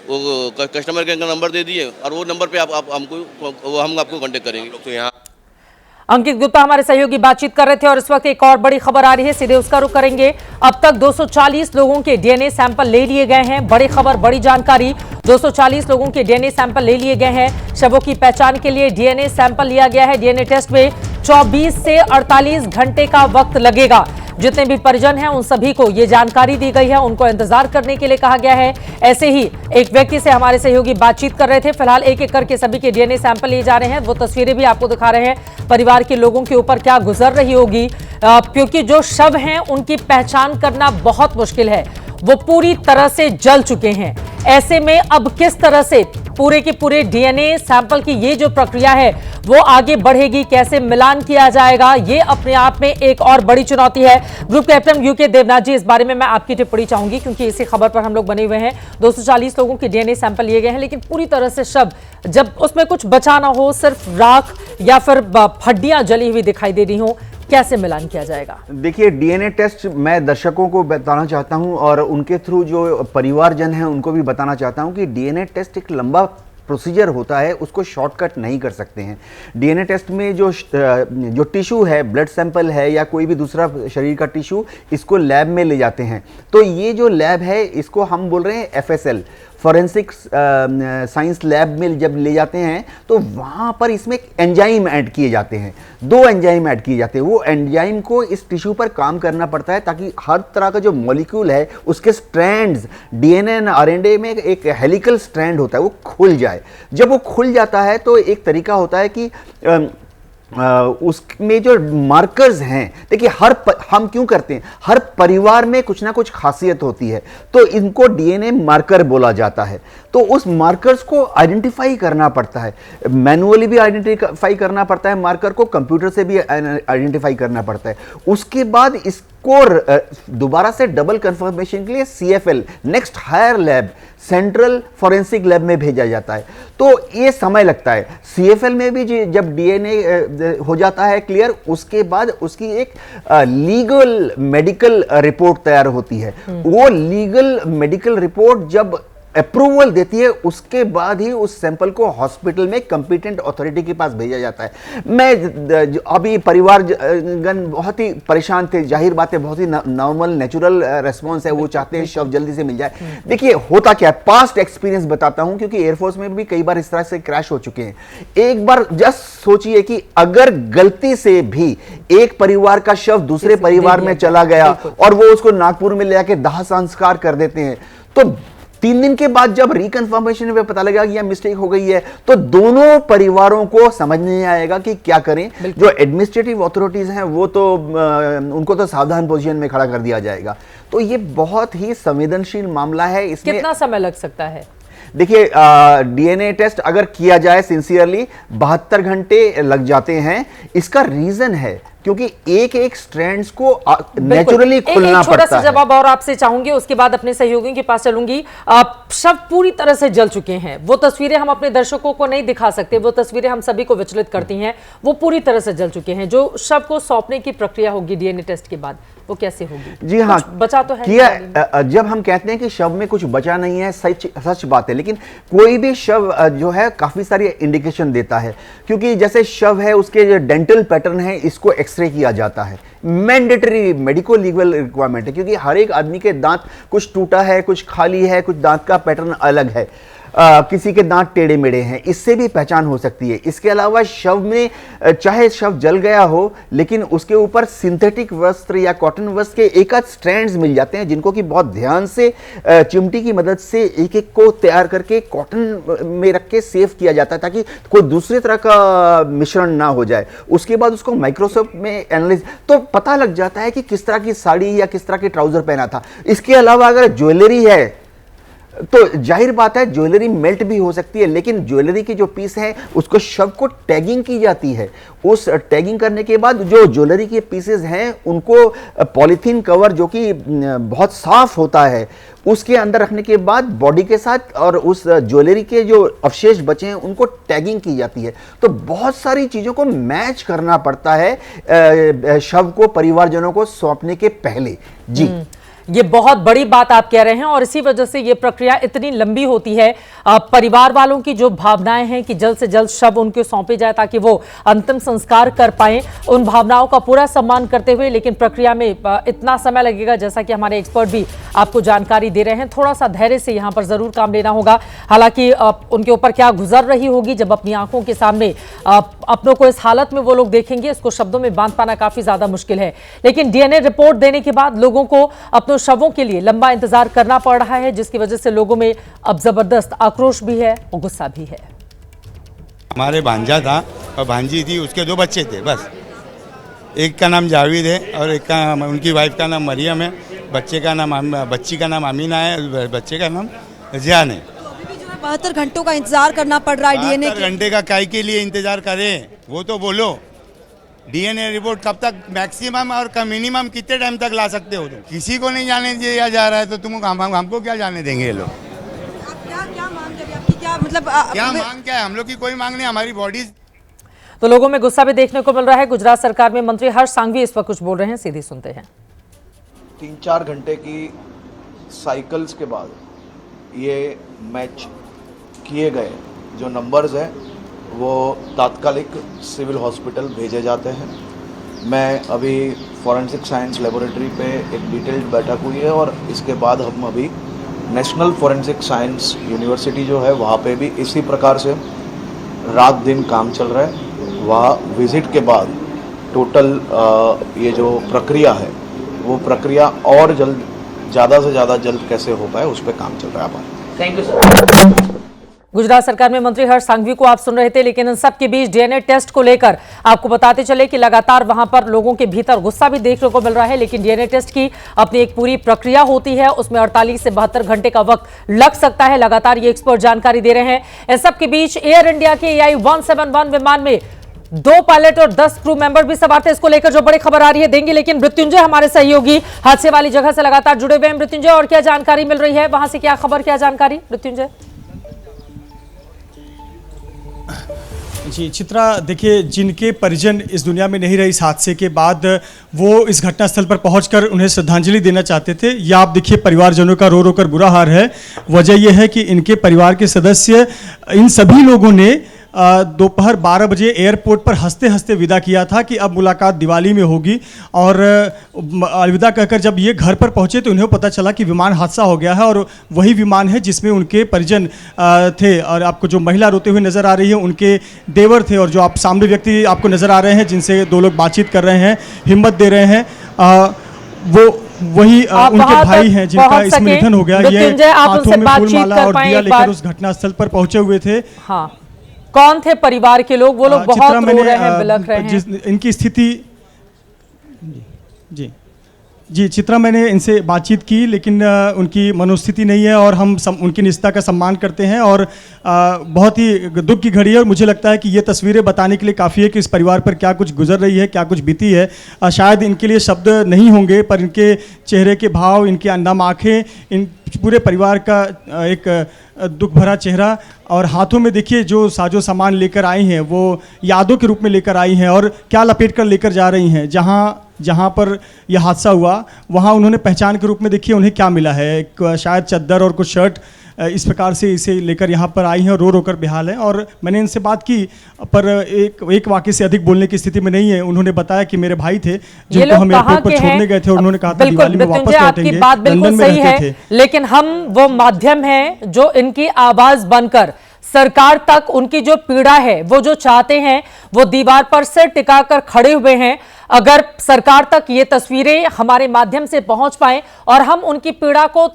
वो कस्टमर केयर का नंबर दे दिए और वो नंबर पे हम आपको कांटेक्ट करेंगे। तो यहाँ अंकित गुप्ता हमारे सहयोगी बातचीत कर रहे थे और इस वक्त एक और बड़ी खबर आ रही है, सीधे उसका रुख करेंगे। अब तक 240 लोगों के डीएनए सैंपल ले लिए गए हैं। बड़ी खबर, बड़ी जानकारी, 240 लोगों के डीएनए सैंपल ले लिए गए हैं। शवों की पहचान के लिए डीएनए सैंपल लिया गया है। डीएनए टेस्ट में 24 से 48 घंटे का वक्त लगेगा। जितने भी परिजन हैं उन सभी को ये जानकारी दी गई है, उनको इंतजार करने के लिए कहा गया है। ऐसे ही एक व्यक्ति से हमारे सहयोगी बातचीत कर रहे थे। फिलहाल एक एक करके सभी के डीएनए सैंपल लिए जा रहे हैं। वो तस्वीरें भी आपको दिखा रहे हैं, परिवार के लोगों के ऊपर क्या गुजर रही होगी, क्योंकि जो शव हैं उनकी पहचान करना बहुत मुश्किल है। वो पूरी तरह से जल चुके हैं। ऐसे में अब किस तरह से पूरे के पूरे डीएनए सैंपल की ये जो प्रक्रिया है वो आगे बढ़ेगी, कैसे मिलान किया जाएगा, ये अपने आप में एक और बड़ी चुनौती है। ग्रुप कैप्टन यूके देवनाथ जी, इस बारे में मैं आपकी टिप्पणी चाहूंगी, क्योंकि इसी खबर पर हम लोग बने हुए हैं। 240 लोगों के डीएनए सैंपल लिए गए हैं, लेकिन पूरी तरह से शव, जब उसमें कुछ बचा ना हो, सिर्फ राख या फिर हड्डियां जली हुई दिखाई दे रही हो, कैसे मिलान किया जाएगा? देखिए, डीएनए टेस्ट मैं दर्शकों को बताना चाहता हूं और उनके थ्रू जो परिवारजन हैं उनको भी बताना चाहता हूं कि डीएनए टेस्ट एक लंबा प्रोसीजर होता है, उसको शॉर्टकट नहीं कर सकते हैं। डीएनए टेस्ट में जो टिश्यू है, ब्लड सैंपल है या कोई भी दूसरा शरीर का टिश्यू, इसको लैब में ले जाते हैं। तो ये जो लैब है इसको हम बोल रहे हैं एफएसएल, फॉरेंसिक साइंस लैब में जब ले जाते हैं तो वहाँ पर इसमें एंजाइम ऐड किए जाते हैं। 2 एंजाइम ऐड किए जाते हैं। वो एंजाइम को इस टिश्यू पर काम करना पड़ता है ताकि हर तरह का जो मॉलिक्यूल है उसके स्ट्रैंड्स, डीएनए एंड आरएनए में एक हेलिकल स्ट्रैंड होता है, वो खुल जाए। जब वो खुल जाता है तो एक तरीका होता है कि उसमें जो मार्कर्स हैं, देखिए हम क्यों करते हैं, हर परिवार में कुछ ना कुछ खासियत होती है, तो इनको डीएनए मार्कर बोला जाता है। तो उस मार्कर्स को आइडेंटिफाई करना पड़ता है, मैनुअली भी आइडेंटिफाई करना पड़ता है, मार्कर को कंप्यूटर से भी आइडेंटिफाई करना पड़ता है। उसके बाद इसको दोबारा से डबल कंफर्मेशन के लिए CFL, next higher lab, central forensic lab में भेजा जाता है। तो ये समय लगता है। सीएफएल में भी जब डीएनए हो जाता है क्लियर, उसके बाद उसकी एक लीगल मेडिकल रिपोर्ट तैयार होती है। वो लीगल मेडिकल रिपोर्ट जब अप्रूवल देती है, उसके बाद ही उस सैंपल को हॉस्पिटल में कंपिटेंट अथॉरिटी के पास भेजा जाता है। मैं अभी परिवारजन बहुत ही परेशान थे, जाहिर बात है, बहुत ही नॉर्मल नेचुरल रेस्पॉन्स है, वो चाहते हैं शव जल्दी से मिल जाए। देखिए होता क्या है, पास्ट एक्सपीरियंस बताता हूं, क्योंकि एयरफोर्स में भी कई बार इस तरह से क्रैश हो चुके हैं। एक बार जस्ट सोचिए कि अगर गलती से भी एक परिवार का शव दूसरे परिवार में चला गया और वो उसको नागपुर में ले जाके दाह संस्कार कर देते हैं, तो 3 दिन के बाद जब रिकन्फर्मेशन में पता लगा कि यह मिस्टेक हो गई है, तो दोनों परिवारों को समझ नहीं आएगा कि क्या करें। जो एडमिनिस्ट्रेटिव अथॉरिटीज हैं वो तो उनको तो सावधान पोजीशन में खड़ा कर दिया जाएगा। तो ये बहुत ही संवेदनशील मामला है। इसमें कितना समय लग सकता है? देखिए, डीएनए टेस्ट अगर किया जाए सिंसियरली 72 घंटे लग जाते हैं। इसका रीजन है क्योंकि एक एक स्ट्रैंड्स को नेचुरली खुलना पड़ता है। छोटा सा जवाब और आपसे चाहूंगी, उसके बाद अपने सहयोगियों के पास चलूंगी। शव पूरी तरह से जल चुके हैं। वो तस्वीरें हम अपने दर्शकों को नहीं दिखा सकते, वो तस्वीरें हम सभी को विचलित करती हैं। वो पूरी तरह से जल चुके हैं। जो शव को सौंपने की प्रक्रिया होगी डीएनए टेस्ट के बाद, वो कैसे होगी? जी हाँ, बचा तो है किया। जब हम कहते हैं कि शव में कुछ बचा नहीं है, सच बात है, लेकिन कोई भी शव जो है काफी सारी इंडिकेशन देता है, क्योंकि जैसे शव है उसके जो डेंटल पैटर्न है इसको एक्सरे किया जाता है, मैंडेटरी मेडिको लीगल रिक्वायरमेंट है, क्योंकि हर एक आदमी के दांत कुछ टूटा है, कुछ खाली है, कुछ दांत का पैटर्न अलग है, किसी के दांत टेढ़े मेढ़े हैं, इससे भी पहचान हो सकती है। इसके अलावा शव में चाहे शव जल गया हो लेकिन उसके ऊपर सिंथेटिक वस्त्र या कॉटन वस्त्र के एक आध स्ट्रैंड्स मिल जाते हैं, जिनको कि बहुत ध्यान से चिमटी की मदद से एक एक को तैयार करके कॉटन में रख के सेव किया जाता है ताकि कोई दूसरे तरह का मिश्रण ना हो जाए। उसके बाद उसको माइक्रोस्कोप में एनालाइज तो पता लग जाता है कि किस तरह की साड़ी या किस तरह के ट्राउजर पहना था। इसके अलावा अगर ज्वेलरी है तो जाहिर बात है ज्वेलरी मेल्ट भी हो सकती है, लेकिन ज्वेलरी की जो पीस है उसको शव को टैगिंग की जाती है। उस टैगिंग करने के बाद जो ज्वेलरी के पीसेस हैं उनको पॉलीथीन कवर जो कि बहुत साफ होता है उसके अंदर रखने के बाद बॉडी के साथ और उस ज्वेलरी के जो अवशेष बचे हैं उनको टैगिंग की जाती है। तो बहुत सारी चीज़ों को मैच करना पड़ता है शव को परिवारजनों को सौंपने के पहले। जी ये बहुत बड़ी बात आप कह रहे हैं और इसी वजह से ये प्रक्रिया इतनी लंबी होती है। परिवार वालों की जो भावनाएं हैं कि जल्द से जल्द शव उनको सौंपे जाए ताकि वो अंतिम संस्कार कर पाएं, उन भावनाओं का पूरा सम्मान करते हुए, लेकिन प्रक्रिया में इतना समय लगेगा जैसा कि हमारे एक्सपर्ट भी आपको जानकारी दे रहे हैं। थोड़ा सा धैर्य से यहाँ पर जरूर काम लेना होगा। हालांकि उनके ऊपर क्या गुजर रही होगी जब अपनी आंखों के सामने अपनों को इस हालत में वो लोग देखेंगे, इसको शब्दों में बांध पाना काफी ज्यादा मुश्किल है। लेकिन डीएनए रिपोर्ट देने के बाद लोगों को अपने शवों के लिए लंबा इंतजार करना पड़ रहा है, जिसकी वजह से लोगों में अब जबरदस्त आक्रोश भी है और गुस्सा भी है। हमारे भांजा था और भांजी थी, उसके 2 बच्चे थे बस। एक का नाम जावेद है और एक का उनकी वाइफ का नाम मरियम है। बच्ची का नाम अमीना है, बच्चे का नाम जियान है। 72 घंटों का इंतजार करना पड़ रहा है डीएनए के। घंटे का काय के लिए इंतजार करें वो तो बोलो। डीएनए रिपोर्ट कब तक मैक्सिमम और मिनिमम कितने टाइम तक ला सकते हो तुम? किसी को नहीं जाने दिया जा रहा है तो तुम हमको क्या जाने देंगे ये लोग? क्या मांग है आपकी? क्या मतलब क्या मांग क्या है? हम लोग की कोई मांग नहीं, हमारी बॉडी। तो लोगों में गुस्सा भी देखने को मिल रहा है। गुजरात सरकार में मंत्री हर्ष सांघवी इस पर कुछ बोल रहे हैं, सीधे सुनते हैं। 3-4 घंटे की साइकिल्स के बाद ये मैच किए गए जो नंबर्स हैं वो तात्कालिक सिविल हॉस्पिटल भेजे जाते हैं। मैं अभी फॉरेंसिक साइंस लेबोरेटरी पे एक डिटेल्ड बैठक हुई है और इसके बाद हम अभी नेशनल फॉरेंसिक साइंस यूनिवर्सिटी जो है वहाँ पे भी इसी प्रकार से रात दिन काम चल रहा है। वहाँ विज़िट के बाद टोटल ये जो प्रक्रिया है वो प्रक्रिया और जल्द, ज़्यादा से ज़्यादा जल्द कैसे हो पाए उस पर काम चल रहा है। आभार। Thank you sir. गुजरात सरकार में मंत्री हर्ष सांघवी को आप सुन रहे थे, लेकिन इन सब के बीच डीएनए टेस्ट को लेकर आपको बताते चले कि लगातार वहां पर लोगों के भीतर गुस्सा भी देखने को मिल रहा है। लेकिन डीएनए टेस्ट की अपनी एक पूरी प्रक्रिया होती है, उसमें 48 से 72 घंटे का वक्त लग सकता है। लगातार ये एक्सपर्ट जानकारी दे रहे हैं। इन सब के बीच एयर इंडिया के AI 171 विमान में 2 पायलट और 10 क्रू मेंबर भी सवार थे। इसको लेकर जो बड़ी खबर आ रही है देंगे, लेकिन मृत्युंजय हमारे सहयोगी हादसे वाली जगह से लगातार जुड़े हुए हैं। मृत्युंजय, और क्या जानकारी मिल रही है वहां से? क्या खबर, क्या जानकारी मृत्युंजय? जी चित्रा, देखिए जिनके परिजन इस दुनिया में नहीं रहे इस हादसे के बाद, वो इस घटनास्थल पर पहुंचकर उन्हें श्रद्धांजलि देना चाहते थे। या आप देखिए परिवारजनों का रो रो कर बुरा हाल है। वजह यह है कि इनके परिवार के सदस्य, इन सभी लोगों ने दोपहर 12 बजे एयरपोर्ट पर हंसते हंसते विदा किया था कि अब मुलाकात दिवाली में होगी। और अलविदा कहकर जब ये घर पर पहुंचे तो उन्हें पता चला कि विमान हादसा हो गया है और वही विमान है जिसमें उनके परिजन थे। और आपको जो महिला रोते हुए नज़र आ रही है उनके देवर थे, और जो आप सामने व्यक्ति आपको नज़र आ रहे हैं जिनसे 2 लोग बातचीत कर रहे हैं, हिम्मत दे रहे हैं, वो वही उनके भाई हैं जिनका इसमें निधन हो गया। ये हाथों में फूलमाला और दिया लेकर उस घटनास्थल पर पहुंचे हुए थे। हाँ, कौन थे परिवार के लोग? वो लोग बहुत रो रहे हैं, बिलख रहे हैं। इनकी स्थिति जी जी चित्रा, मैंने इनसे बातचीत की लेकिन उनकी मनोस्थिति नहीं है और हम उनकी निष्ठा का सम्मान करते हैं और बहुत ही दुख की घड़ी है और मुझे लगता है कि ये तस्वीरें बताने के लिए काफ़ी है कि इस परिवार पर क्या कुछ गुजर रही है, क्या कुछ बीती है। शायद इनके लिए शब्द नहीं होंगे पर इनके चेहरे के भाव, इनकी अंधाम आँखें, इन पूरे परिवार का एक दुख भरा चेहरा और हाथों में देखिए जो साजो सामान लेकर आई हैं वो यादों के रूप में लेकर आई हैं और क्या लपेट कर लेकर जा रही हैं। जहाँ पर यह हादसा हुआ वहाँ उन्होंने पहचान के रूप में देखिए उन्हें क्या मिला है, एक शायद चद्दर और कुछ शर्ट, इस प्रकार से इसे लेकर यहाँ पर आई हैं और रो रो कर बेहाल हैं। और मैंने इनसे बात की पर एक वाक्य से अधिक बोलने की स्थिति में नहीं है। उन्होंने बताया कि मेरे भाई थे जिनको हम एयरपोर्ट पर छोड़ने गए थे और उन्होंने कहा था दिवाली में वापस लौटेंगे। आपकी बात बिल्कुल सही है, लेकिन हम वो माध्यम हैं जो इनकी आवाज बनकर सरकार तक उनकी जो पीड़ा है, वो जो चाहते हैं, वो दीवार पर सिर टिकाकर खड़े हुए हैं। अगर सरकार तक ये तस्वीरें हमारे माध्यम से पहुंच पाए और हम उनकी पीड़ा को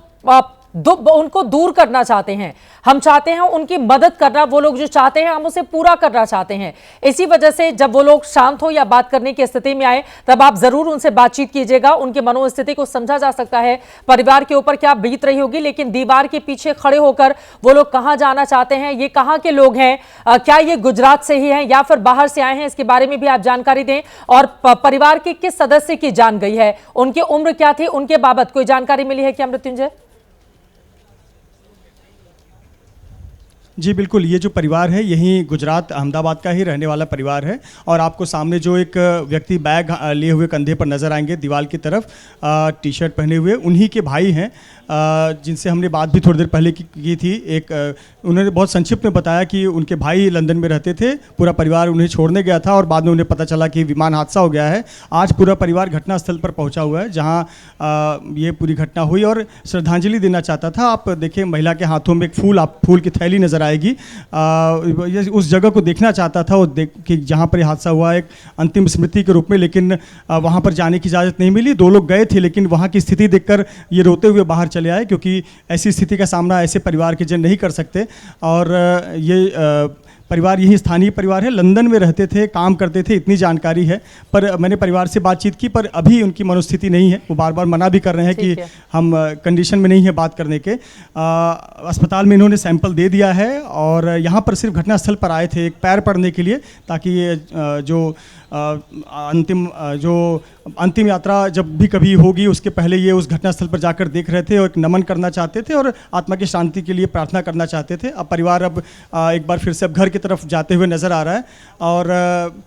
उनको दूर करना चाहते हैं, हम चाहते हैं उनकी मदद करना, वो लोग जो चाहते हैं हम उसे पूरा करना चाहते हैं। इसी वजह से जब वो लोग शांत हो या बात करने की स्थिति में आए तब आप जरूर उनसे बातचीत कीजिएगा। उनकी मनोस्थिति को समझा जा सकता है, परिवार के ऊपर क्या बीत रही होगी, लेकिन दीवार के पीछे खड़े होकर वो लोग कहां जाना चाहते हैं, ये कहां के लोग हैं, क्या ये गुजरात से ही हैं या फिर बाहर से आए हैं, इसके बारे में भी आप जानकारी दें। और परिवार के किस सदस्य की जान गई है, उनकी उम्र क्या थी, उनके बाबत कोई जानकारी मिली है क्या मृत्युंजय? जी बिल्कुल, ये जो परिवार है यही गुजरात अहमदाबाद का ही रहने वाला परिवार है और आपको सामने जो एक व्यक्ति बैग लिए हुए कंधे पर नज़र आएंगे दीवार की तरफ, टी शर्ट पहने हुए, उन्हीं के भाई हैं जिनसे हमने बात भी थोड़ी देर पहले की थी। उन्होंने बहुत संक्षिप्त में बताया कि उनके भाई लंदन में रहते थे, पूरा परिवार उन्हें छोड़ने गया था और बाद में उन्हें पता चला कि विमान हादसा हो गया है। आज पूरा परिवार घटनास्थल पर पहुंचा हुआ है जहां ये पूरी घटना हुई और श्रद्धांजलि देना चाहता था। आप देखिए महिला के हाथों में एक फूल की थैली नज़र आएगी, उस जगह को देखना चाहता था वो कि जहाँ पर हादसा हुआ, एक अंतिम स्मृति के रूप में, लेकिन वहाँ पर जाने की इजाज़त नहीं मिली। 2 लोग गए थे लेकिन वहाँ की स्थिति देखकर ये रोते हुए बाहर चले आए क्योंकि ऐसी स्थिति का सामना ऐसे परिवार के जन नहीं कर सकते। और ये परिवार यही स्थानीय परिवार है, लंदन में रहते थे, काम करते थे, इतनी जानकारी है। पर मैंने परिवार से बातचीत की पर अभी उनकी मनोस्थिति नहीं है, वो बार बार मना भी कर रहे हैं कि हम कंडीशन में नहीं है बात करने के। अस्पताल में इन्होंने सैंपल दे दिया है और यहाँ पर सिर्फ घटनास्थल पर आए थे एक पैर पड़ने के लिए, ताकि ये जो अंतिम यात्रा जब भी कभी होगी उसके पहले ये उस घटनास्थल पर जाकर देख रहे थे और एक नमन करना चाहते थे और आत्मा की शांति के लिए प्रार्थना करना चाहते थे। अब परिवार एक बार फिर से अब घर की तरफ जाते हुए नज़र आ रहा है और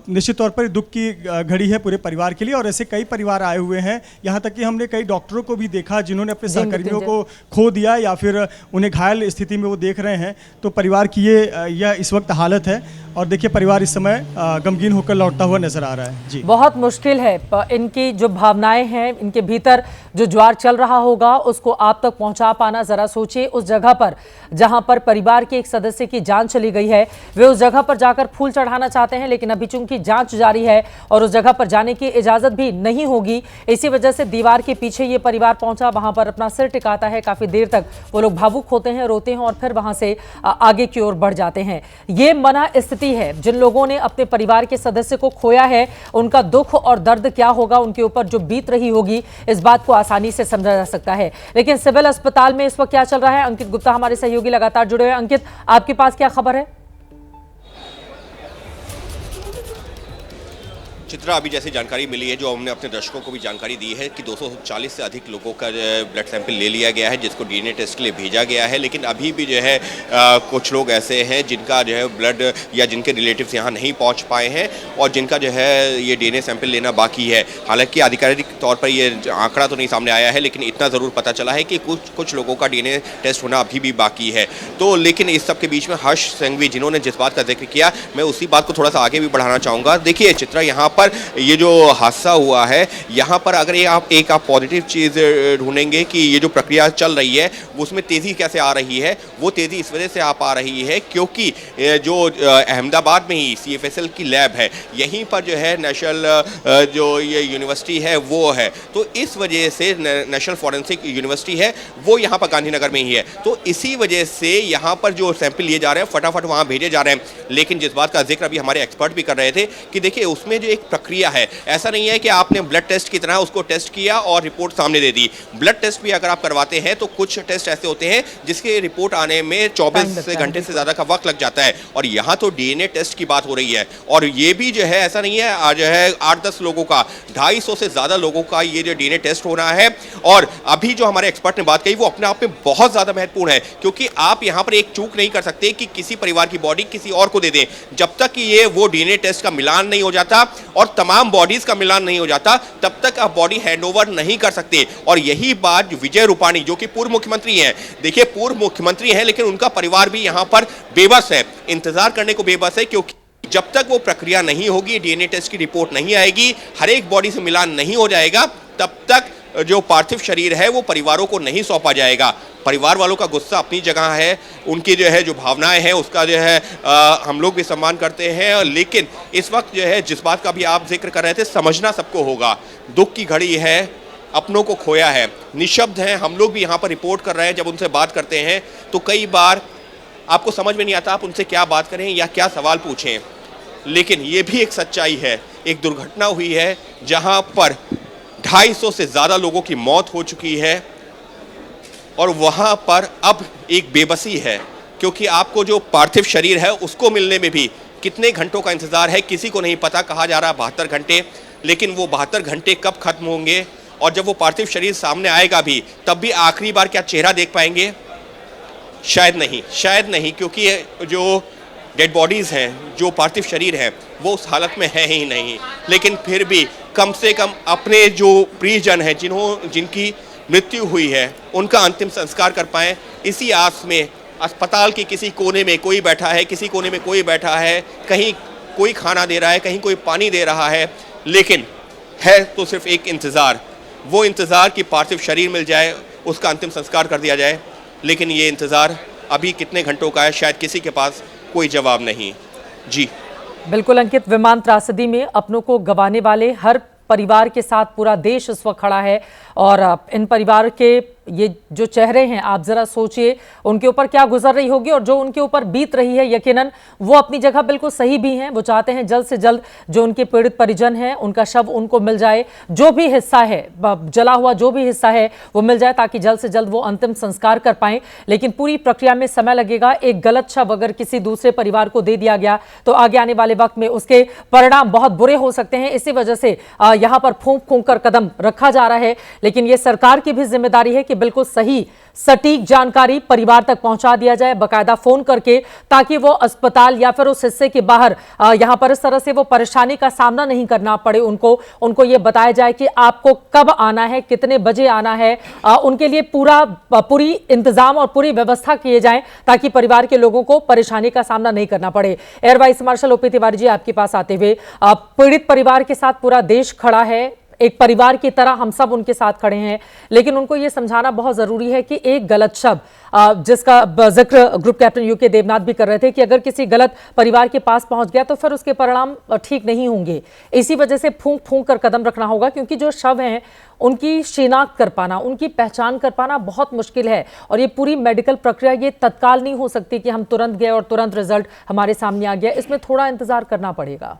निश्चित तौर पर दुख की घड़ी है पूरे परिवार के लिए। और ऐसे कई परिवार आए हुए हैं, यहाँ तक कि हमने कई डॉक्टरों को भी देखा जिन्होंने अपने सहकर्मियों को खो दिया या फिर उन्हें घायल स्थिति में वो देख रहे हैं। तो परिवार की यह इस वक्त हालत है और देखिए परिवार इस समय गमगीन होकर लौटता हुआ नजर आ रहा है। जी बहुत मुश्किल है, इनकी जो भावनाएं हैं, इनके भीतर जो ज्वार चल रहा होगा उसको आप तक पहुंचा पाना। जरा सोचिए उस जगह पर जहां पर परिवार के एक सदस्य की जान चली गई है, वे उस जगह पर जाकर फूल चढ़ाना चाहते हैं लेकिन अभी चूंकि जांच जारी है और उस जगह पर जाने की इजाजत भी नहीं होगी, इसी वजह से दीवार के पीछे ये परिवार पहुंचा, वहां पर अपना सिर टिकाता है। काफी देर तक वो लोग भावुक होते हैं, रोते हैं और फिर वहां से आगे की ओर बढ़ जाते हैं। ये मना स्थिति है, जिन लोगों ने अपने परिवार के सदस्य को खोया है उनका दुख और दर्द क्या होगा, उनके ऊपर जो बीत रही होगी, इस बात को आसानी से समझा जा सकता है। लेकिन सिविल अस्पताल में इस वक्त क्या चल रहा है, अंकित गुप्ता हमारे सहयोगी लगातार जुड़े हुए हैं। अंकित, आपके पास क्या खबर है? चित्रा, अभी जैसे जानकारी मिली है, जो हमने अपने दर्शकों को भी जानकारी दी है कि 240 से अधिक लोगों का ब्लड सैंपल ले लिया गया है जिसको डीएनए टेस्ट के लिए भेजा गया है। लेकिन अभी भी जो है कुछ लोग ऐसे हैं जिनका जो है ब्लड या जिनके रिलेटिव्स यहाँ नहीं पहुँच पाए हैं और जिनका जो है ये डीएनए सैंपल लेना बाकी है। हालांकि आधिकारिक तौर पर ये आंकड़ा तो नहीं सामने आया है, लेकिन इतना ज़रूर पता चला है कि कुछ लोगों का डीएनए टेस्ट होना अभी भी बाकी है। तो लेकिन इस सब के बीच में हर्ष संघवी जिन्होंने जिस बात का जिक्र किया, मैं उसी बात को थोड़ा सा आगे भी बढ़ाना चाहूँगा। देखिए चित्रा, यहाँ पर ये जो हादसा हुआ है, यहाँ पर अगर आप पॉजिटिव चीज़ ढूंढेंगे कि ये जो प्रक्रिया चल रही है वो उसमें तेज़ी कैसे आ रही है, वो तेज़ी इस वजह से आ रही है क्योंकि जो अहमदाबाद में ही CFSL की लैब है, यहीं पर जो है नेशनल जो ये यूनिवर्सिटी है वो है। तो इस वजह से नेशनल फॉरेंसिक यूनिवर्सिटी है वो यहाँ पर गांधीनगर में ही है। तो इसी वजह से यहाँ पर जो सैंपल लिए जा रहे हैं फटाफट वहाँ भेजे जा रहे हैं। लेकिन जिस बात का जिक्र अभी हमारे एक्सपर्ट भी कर रहे थे कि देखिए उसमें जो एक प्रक्रिया है। ऐसा नहीं है कि आपने ब्लड टेस्ट की तरह उसको टेस्ट किया और रिपोर्ट सामने दे दी। ब्लड टेस्ट भी अगर आप करवाते हैं तो कुछ टेस्ट ऐसे होते हैं जिसके रिपोर्ट आने में 24 घंटे से ज़्यादा का वक्त लग जाता है, और यहाँ तो DNA टेस्ट की बात हो रही है। और ये भी जो है ऐसा नहीं है, आज है 8-10 लोगों का, 250 से ज़्यादा लोगों का ये जो DNA टेस्ट हो रहा है। और अभी जो हमारे एक्सपर्ट ने बात कही वो अपने आप में बहुत ज़्यादा महत्वपूर्ण है, क्योंकि आप यहाँ पर एक चूक नहीं कर सकते कि किसी परिवार की बॉडी किसी और को दे दें। जब तक कि ये वो DNA टेस्ट का मिलान नहीं हो जाता और तमाम बॉडीज का मिलान नहीं हो जाता, तब तक आप बॉडी हैंडओवर नहीं कर सकते। और यही बात विजय रूपाणी, जो कि पूर्व मुख्यमंत्री हैं, देखिए पूर्व मुख्यमंत्री हैं लेकिन उनका परिवार भी यहाँ पर बेबस है, इंतजार करने को बेबस है, क्योंकि जब तक वो प्रक्रिया नहीं होगी, DNA टेस्ट की रिपोर्ट नहीं आएगी, हर एक बॉडी से मिलान नहीं हो जाएगा, तब तक जो पार्थिव शरीर है वो परिवारों को नहीं सौंपा जाएगा। परिवार वालों का गुस्सा अपनी जगह है, उनकी जो है जो भावनाएं हैं उसका जो है हम लोग भी सम्मान करते हैं, लेकिन इस वक्त जो है जिस बात का भी आप जिक्र कर रहे थे, समझना सबको होगा। दुख की घड़ी है, अपनों को खोया है, निशब्द हैं। हम लोग भी यहाँ पर रिपोर्ट कर रहे हैं, जब उनसे बात करते हैं तो कई बार आपको समझ में नहीं आता आप उनसे क्या बात करें या क्या सवाल पूछें। लेकिन ये भी एक सच्चाई है, एक दुर्घटना हुई है जहाँ पर 250 से ज़्यादा लोगों की मौत हो चुकी है, और वहाँ पर अब एक बेबसी है, क्योंकि आपको जो पार्थिव शरीर है उसको मिलने में भी कितने घंटों का इंतज़ार है किसी को नहीं पता। कहा जा रहा है 72 घंटे, लेकिन वो 72 घंटे कब खत्म होंगे, और जब वो पार्थिव शरीर सामने आएगा भी तब भी आखिरी बार क्या चेहरा देख पाएंगे? शायद नहीं, क्योंकि जो डेड बॉडीज़ हैं, जो पार्थिव शरीर हैं, वो उस हालत में है ही नहीं। लेकिन फिर भी कम से कम अपने जो प्रियजन हैं, जिनकी मृत्यु हुई है, उनका अंतिम संस्कार कर पाएँ, इसी आस में अस्पताल के किसी कोने में कोई बैठा है, किसी कोने में कोई बैठा है, कहीं कोई खाना दे रहा है, कहीं कोई पानी दे रहा है, लेकिन है तो सिर्फ एक इंतज़ार, वो इंतज़ार कि पार्थिव शरीर मिल जाए, उसका अंतिम संस्कार कर दिया जाए। लेकिन ये इंतज़ार अभी कितने घंटों का है, शायद किसी के पास कोई जवाब नहीं। जी बिल्कुल अंकित, विमान त्रासदी में अपनों को गंवाने वाले हर परिवार के साथ पूरा देश इस वक्त खड़ा है, और इन परिवार के ये जो चेहरे हैं, आप जरा सोचिए उनके ऊपर क्या गुजर रही होगी, और जो उनके ऊपर बीत रही है, यकीनन वो अपनी जगह बिल्कुल सही भी हैं। वो चाहते हैं जल्द से जल्द जो उनके पीड़ित परिजन हैं उनका शव उनको मिल जाए, जो भी हिस्सा है, जला हुआ जो भी हिस्सा है वो मिल जाए, ताकि जल्द से जल्द वो अंतिम संस्कार कर पाएं। लेकिन पूरी प्रक्रिया में समय लगेगा। एक गलत शव अगर किसी दूसरे परिवार को दे दिया गया तो आगे आने वाले वक्त में उसके परिणाम बहुत बुरे हो सकते हैं। इसी वजह से यहाँ पर फूंक फूंक कर कदम रखा जा रहा है, लेकिन ये सरकार की भी जिम्मेदारी है कि बिल्कुल सही सटीक जानकारी परिवार तक पहुंचा दिया जाए, बकायदा फोन करके, ताकि वो अस्पताल या फिर उस हिस्से के बाहर यहां पर इस तरह से वो परेशानी का सामना नहीं करना पड़े। उनको ये बताया जाए कि आपको कब आना है, कितने बजे आना है, उनके लिए पूरी इंतजाम और पूरी व्यवस्था किए जाएं, ताकि परिवार के लोगों को परेशानी का सामना नहीं करना पड़े। Air vice marshal OP Tiwari ji, आपके पास आते हुए, पीड़ित परिवार के साथ पूरा देश खड़ा है, एक परिवार की तरह हम सब उनके साथ खड़े हैं, लेकिन उनको ये समझाना बहुत जरूरी है कि एक गलत शव, जिसका जिक्र ग्रुप कैप्टन यूके देवनाथ भी कर रहे थे, कि अगर किसी गलत परिवार के पास पहुंच गया तो फिर उसके परिणाम ठीक नहीं होंगे। इसी वजह से फूंक फूंक कर कदम रखना होगा, क्योंकि जो शव हैं उनकी शिनाख्त कर पाना, उनकी पहचान कर पाना बहुत मुश्किल है, और ये पूरी मेडिकल प्रक्रिया ये तत्काल नहीं हो सकती कि हम तुरंत गए और तुरंत रिजल्ट हमारे सामने आ गया। इसमें थोड़ा इंतजार करना पड़ेगा।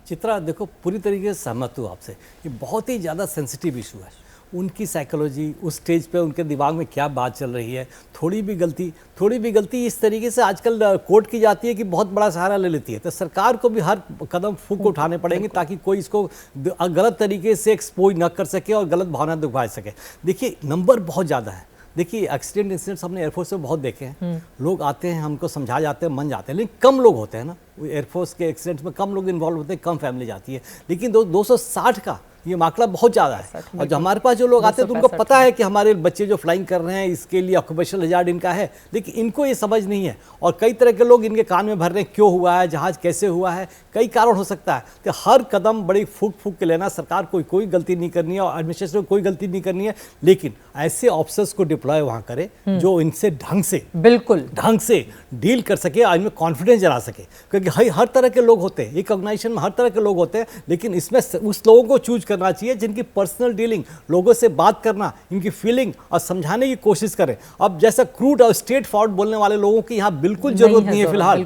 चित्रा, देखो पूरी तरीके से सहमत हूँ आपसे, ये बहुत ही ज़्यादा सेंसिटिव इशू है। उनकी साइकोलॉजी, उस स्टेज पे उनके दिमाग में क्या बात चल रही है, थोड़ी भी गलती इस तरीके से आजकल कोर्ट की जाती है कि बहुत बड़ा सहारा ले लेती है। तो सरकार को भी हर कदम फूंक उठाने पड़ेंगे, ताकि कोई इसको गलत तरीके से एक्सपोज न कर सके और गलत भावना दिखा सके। देखिए, नंबर बहुत ज़्यादा है। देखिए, एक्सीडेंट इंसिडेंट्स हमने एयरफोर्स में बहुत देखे हैं। लोग आते हैं, हमको समझा जाते हैं, मन जाते हैं, लेकिन कम लोग होते हैं ना। एयरफोर्स के एक्सीडेंट्स में कम लोग इन्वॉल्व होते हैं, कम फैमिली जाती है। लेकिन 260 का ये मामला बहुत ज़्यादा है। और जो हमारे पास जो लोग आते हैं तो उनको पता है कि हमारे बच्चे जो फ्लाइंग कर रहे हैं, इसके लिए ऑक्यूपेशनल हजार्ड इनका है, लेकिन इनको ये समझ नहीं है। और कई तरह के लोग इनके कान में भर रहे हैं, क्यों हुआ है, जहाज़ कैसे हुआ है, कई कारण हो सकता है। तो हर कदम बड़ी फूक के लेना, सरकार को कोई गलती नहीं करनी है और एडमिनिस्ट्रेशन को कोई गलती नहीं करनी है, लेकिन ऐसे ऑफिसर्स को डिप्लॉय वहाँ करे जो इनसे ढंग से डील कर सके और इनमें कॉन्फिडेंस जला सके। क्योंकि हर तरह के लोग होते हैं, एक ऑर्गेनाइजेशन में हर तरह के लोग होते हैं, लेकिन इसमें उस लोगों को चूज करना चाहिए, जिनकी पर्सनल डीलिंग, लोगों से बात करना, इनकी फीलिंग और समझाने की कोशिश करें। अब जैसा क्रूड और स्ट्रेट फॉरवर्ड बोलने वाले लोगों की यहाँ बिल्कुल जरूरत नहीं है फिलहाल।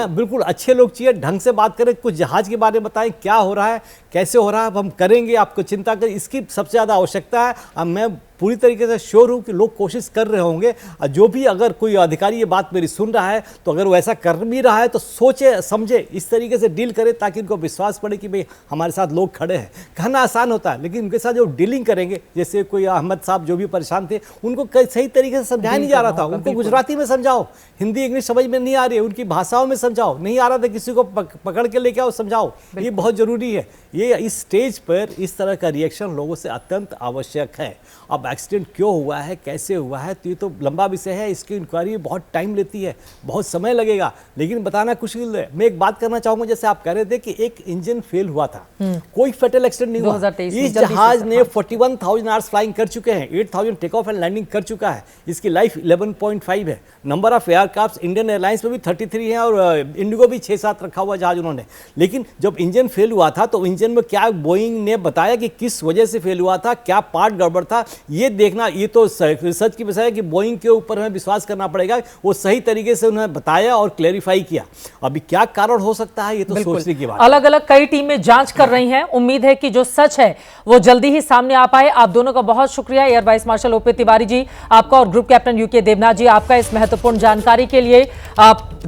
बिल्कुल अच्छे लोग चाहिए, ढंग से बात करें, कुछ जहाज के बारे में बताएं, क्या हो रहा है, कैसे हो रहा है, अब हम करेंगे, आपको चिंता कर, इसकी सबसे ज़्यादा आवश्यकता है। अब मैं पूरी तरीके से श्योर हूँ कि लोग कोशिश कर रहे होंगे। जो भी अगर कोई अधिकारी ये बात मेरी सुन रहा है, तो अगर वो ऐसा कर भी रहा है तो सोचे समझे इस तरीके से डील करे, ताकि उनको विश्वास पड़े कि भाई हमारे साथ लोग खड़े हैं। कहना आसान होता है, लेकिन उनके साथ जो डीलिंग करेंगे, जैसे कोई अहमद साहब जो भी परेशान थे, उनको सही तरीके से समझाया नहीं जा रहा था। उनको गुजराती में समझाओ, हिंदी इंग्लिश समझ में नहीं आ रही है, उनकी भाषाओं में समझाओ, नहीं आ रहा था किसी को पकड़ के लेके आओ, समझाओ, ये बहुत जरूरी है। ये इस स्टेज पर इस तरह का रिएक्शन लोगों से अत्यंत आवश्यक है। अब एक्सीडेंट क्यों हुआ है, कैसे हुआ है, तो ये तो लंबा विषय है, इसकी इंक्वायरी बहुत टाइम लेती है, बहुत समय लगेगा, लेकिन बताना कुछ नहीं है। मैं एक बात करना चाहूंगा, जैसे आप कह रहे थे कि एक इंजन फेल हुआ था, कोई फेटल एक्सीडेंट नहीं हुआ। इस जहाज ने 41,000 आवर्स फ्लाइंग कर चुके हैं, 8,000 टेक ऑफ एंड लैंडिंग कर चुका है, इसकी लाइफ 11.5 है। Number of aircraft Indian airlines में भी 33 है, और इंडिगो भी 6-7 रखा हुआ जहाज उन्होंने। लेकिन जब इंजन फेल हुआ था, तो इंजन में क्या बोइंग ने बताया कि किस वजह से फेल हुआ था, क्या पार्ट गड़बड़ था, ये देखना, ये तो रिसर्च की विषय है कि बोइंग के ऊपर हमें विश्वास करना पड़ेगा। वो सही तरीके से उन्होंने बताया और क्लैरिफाई किया। अभी क्या कारण हो सकता है, ये तो सोचने की बात। अलग अलग कई टीमें जांच कर रही हैं। उम्मीद है कि जो सच है वो जल्दी ही सामने आ पाए। आप दोनों का बहुत शुक्रिया, air vice marshal OP Tiwari ji आपका, और group captain UK Devnath ji आपका, इस महत्वपूर्ण जानकारी के लिए।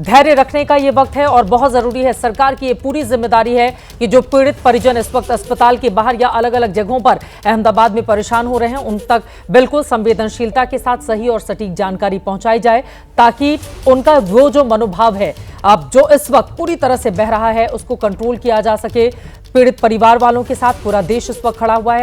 धैर्य रखने का ये वक्त है और बहुत जरूरी है। सरकार की ये पूरी जिम्मेदारी है कि जो पीड़ित परिजन इस वक्त अस्पताल के बाहर या अलग अलग जगहों पर अहमदाबाद में परेशान हो रहे हैं, उन तक बिल्कुल संवेदनशीलता के साथ सही और सटीक जानकारी पहुंचाई जाए, ताकि उनका वो जो मनोभाव है अब जो इस वक्त पूरी तरह से बह रहा है, उसको कंट्रोल किया जा सके। पीड़ित परिवार वालों के साथ पूरा देश इस वक्त खड़ा हुआ है।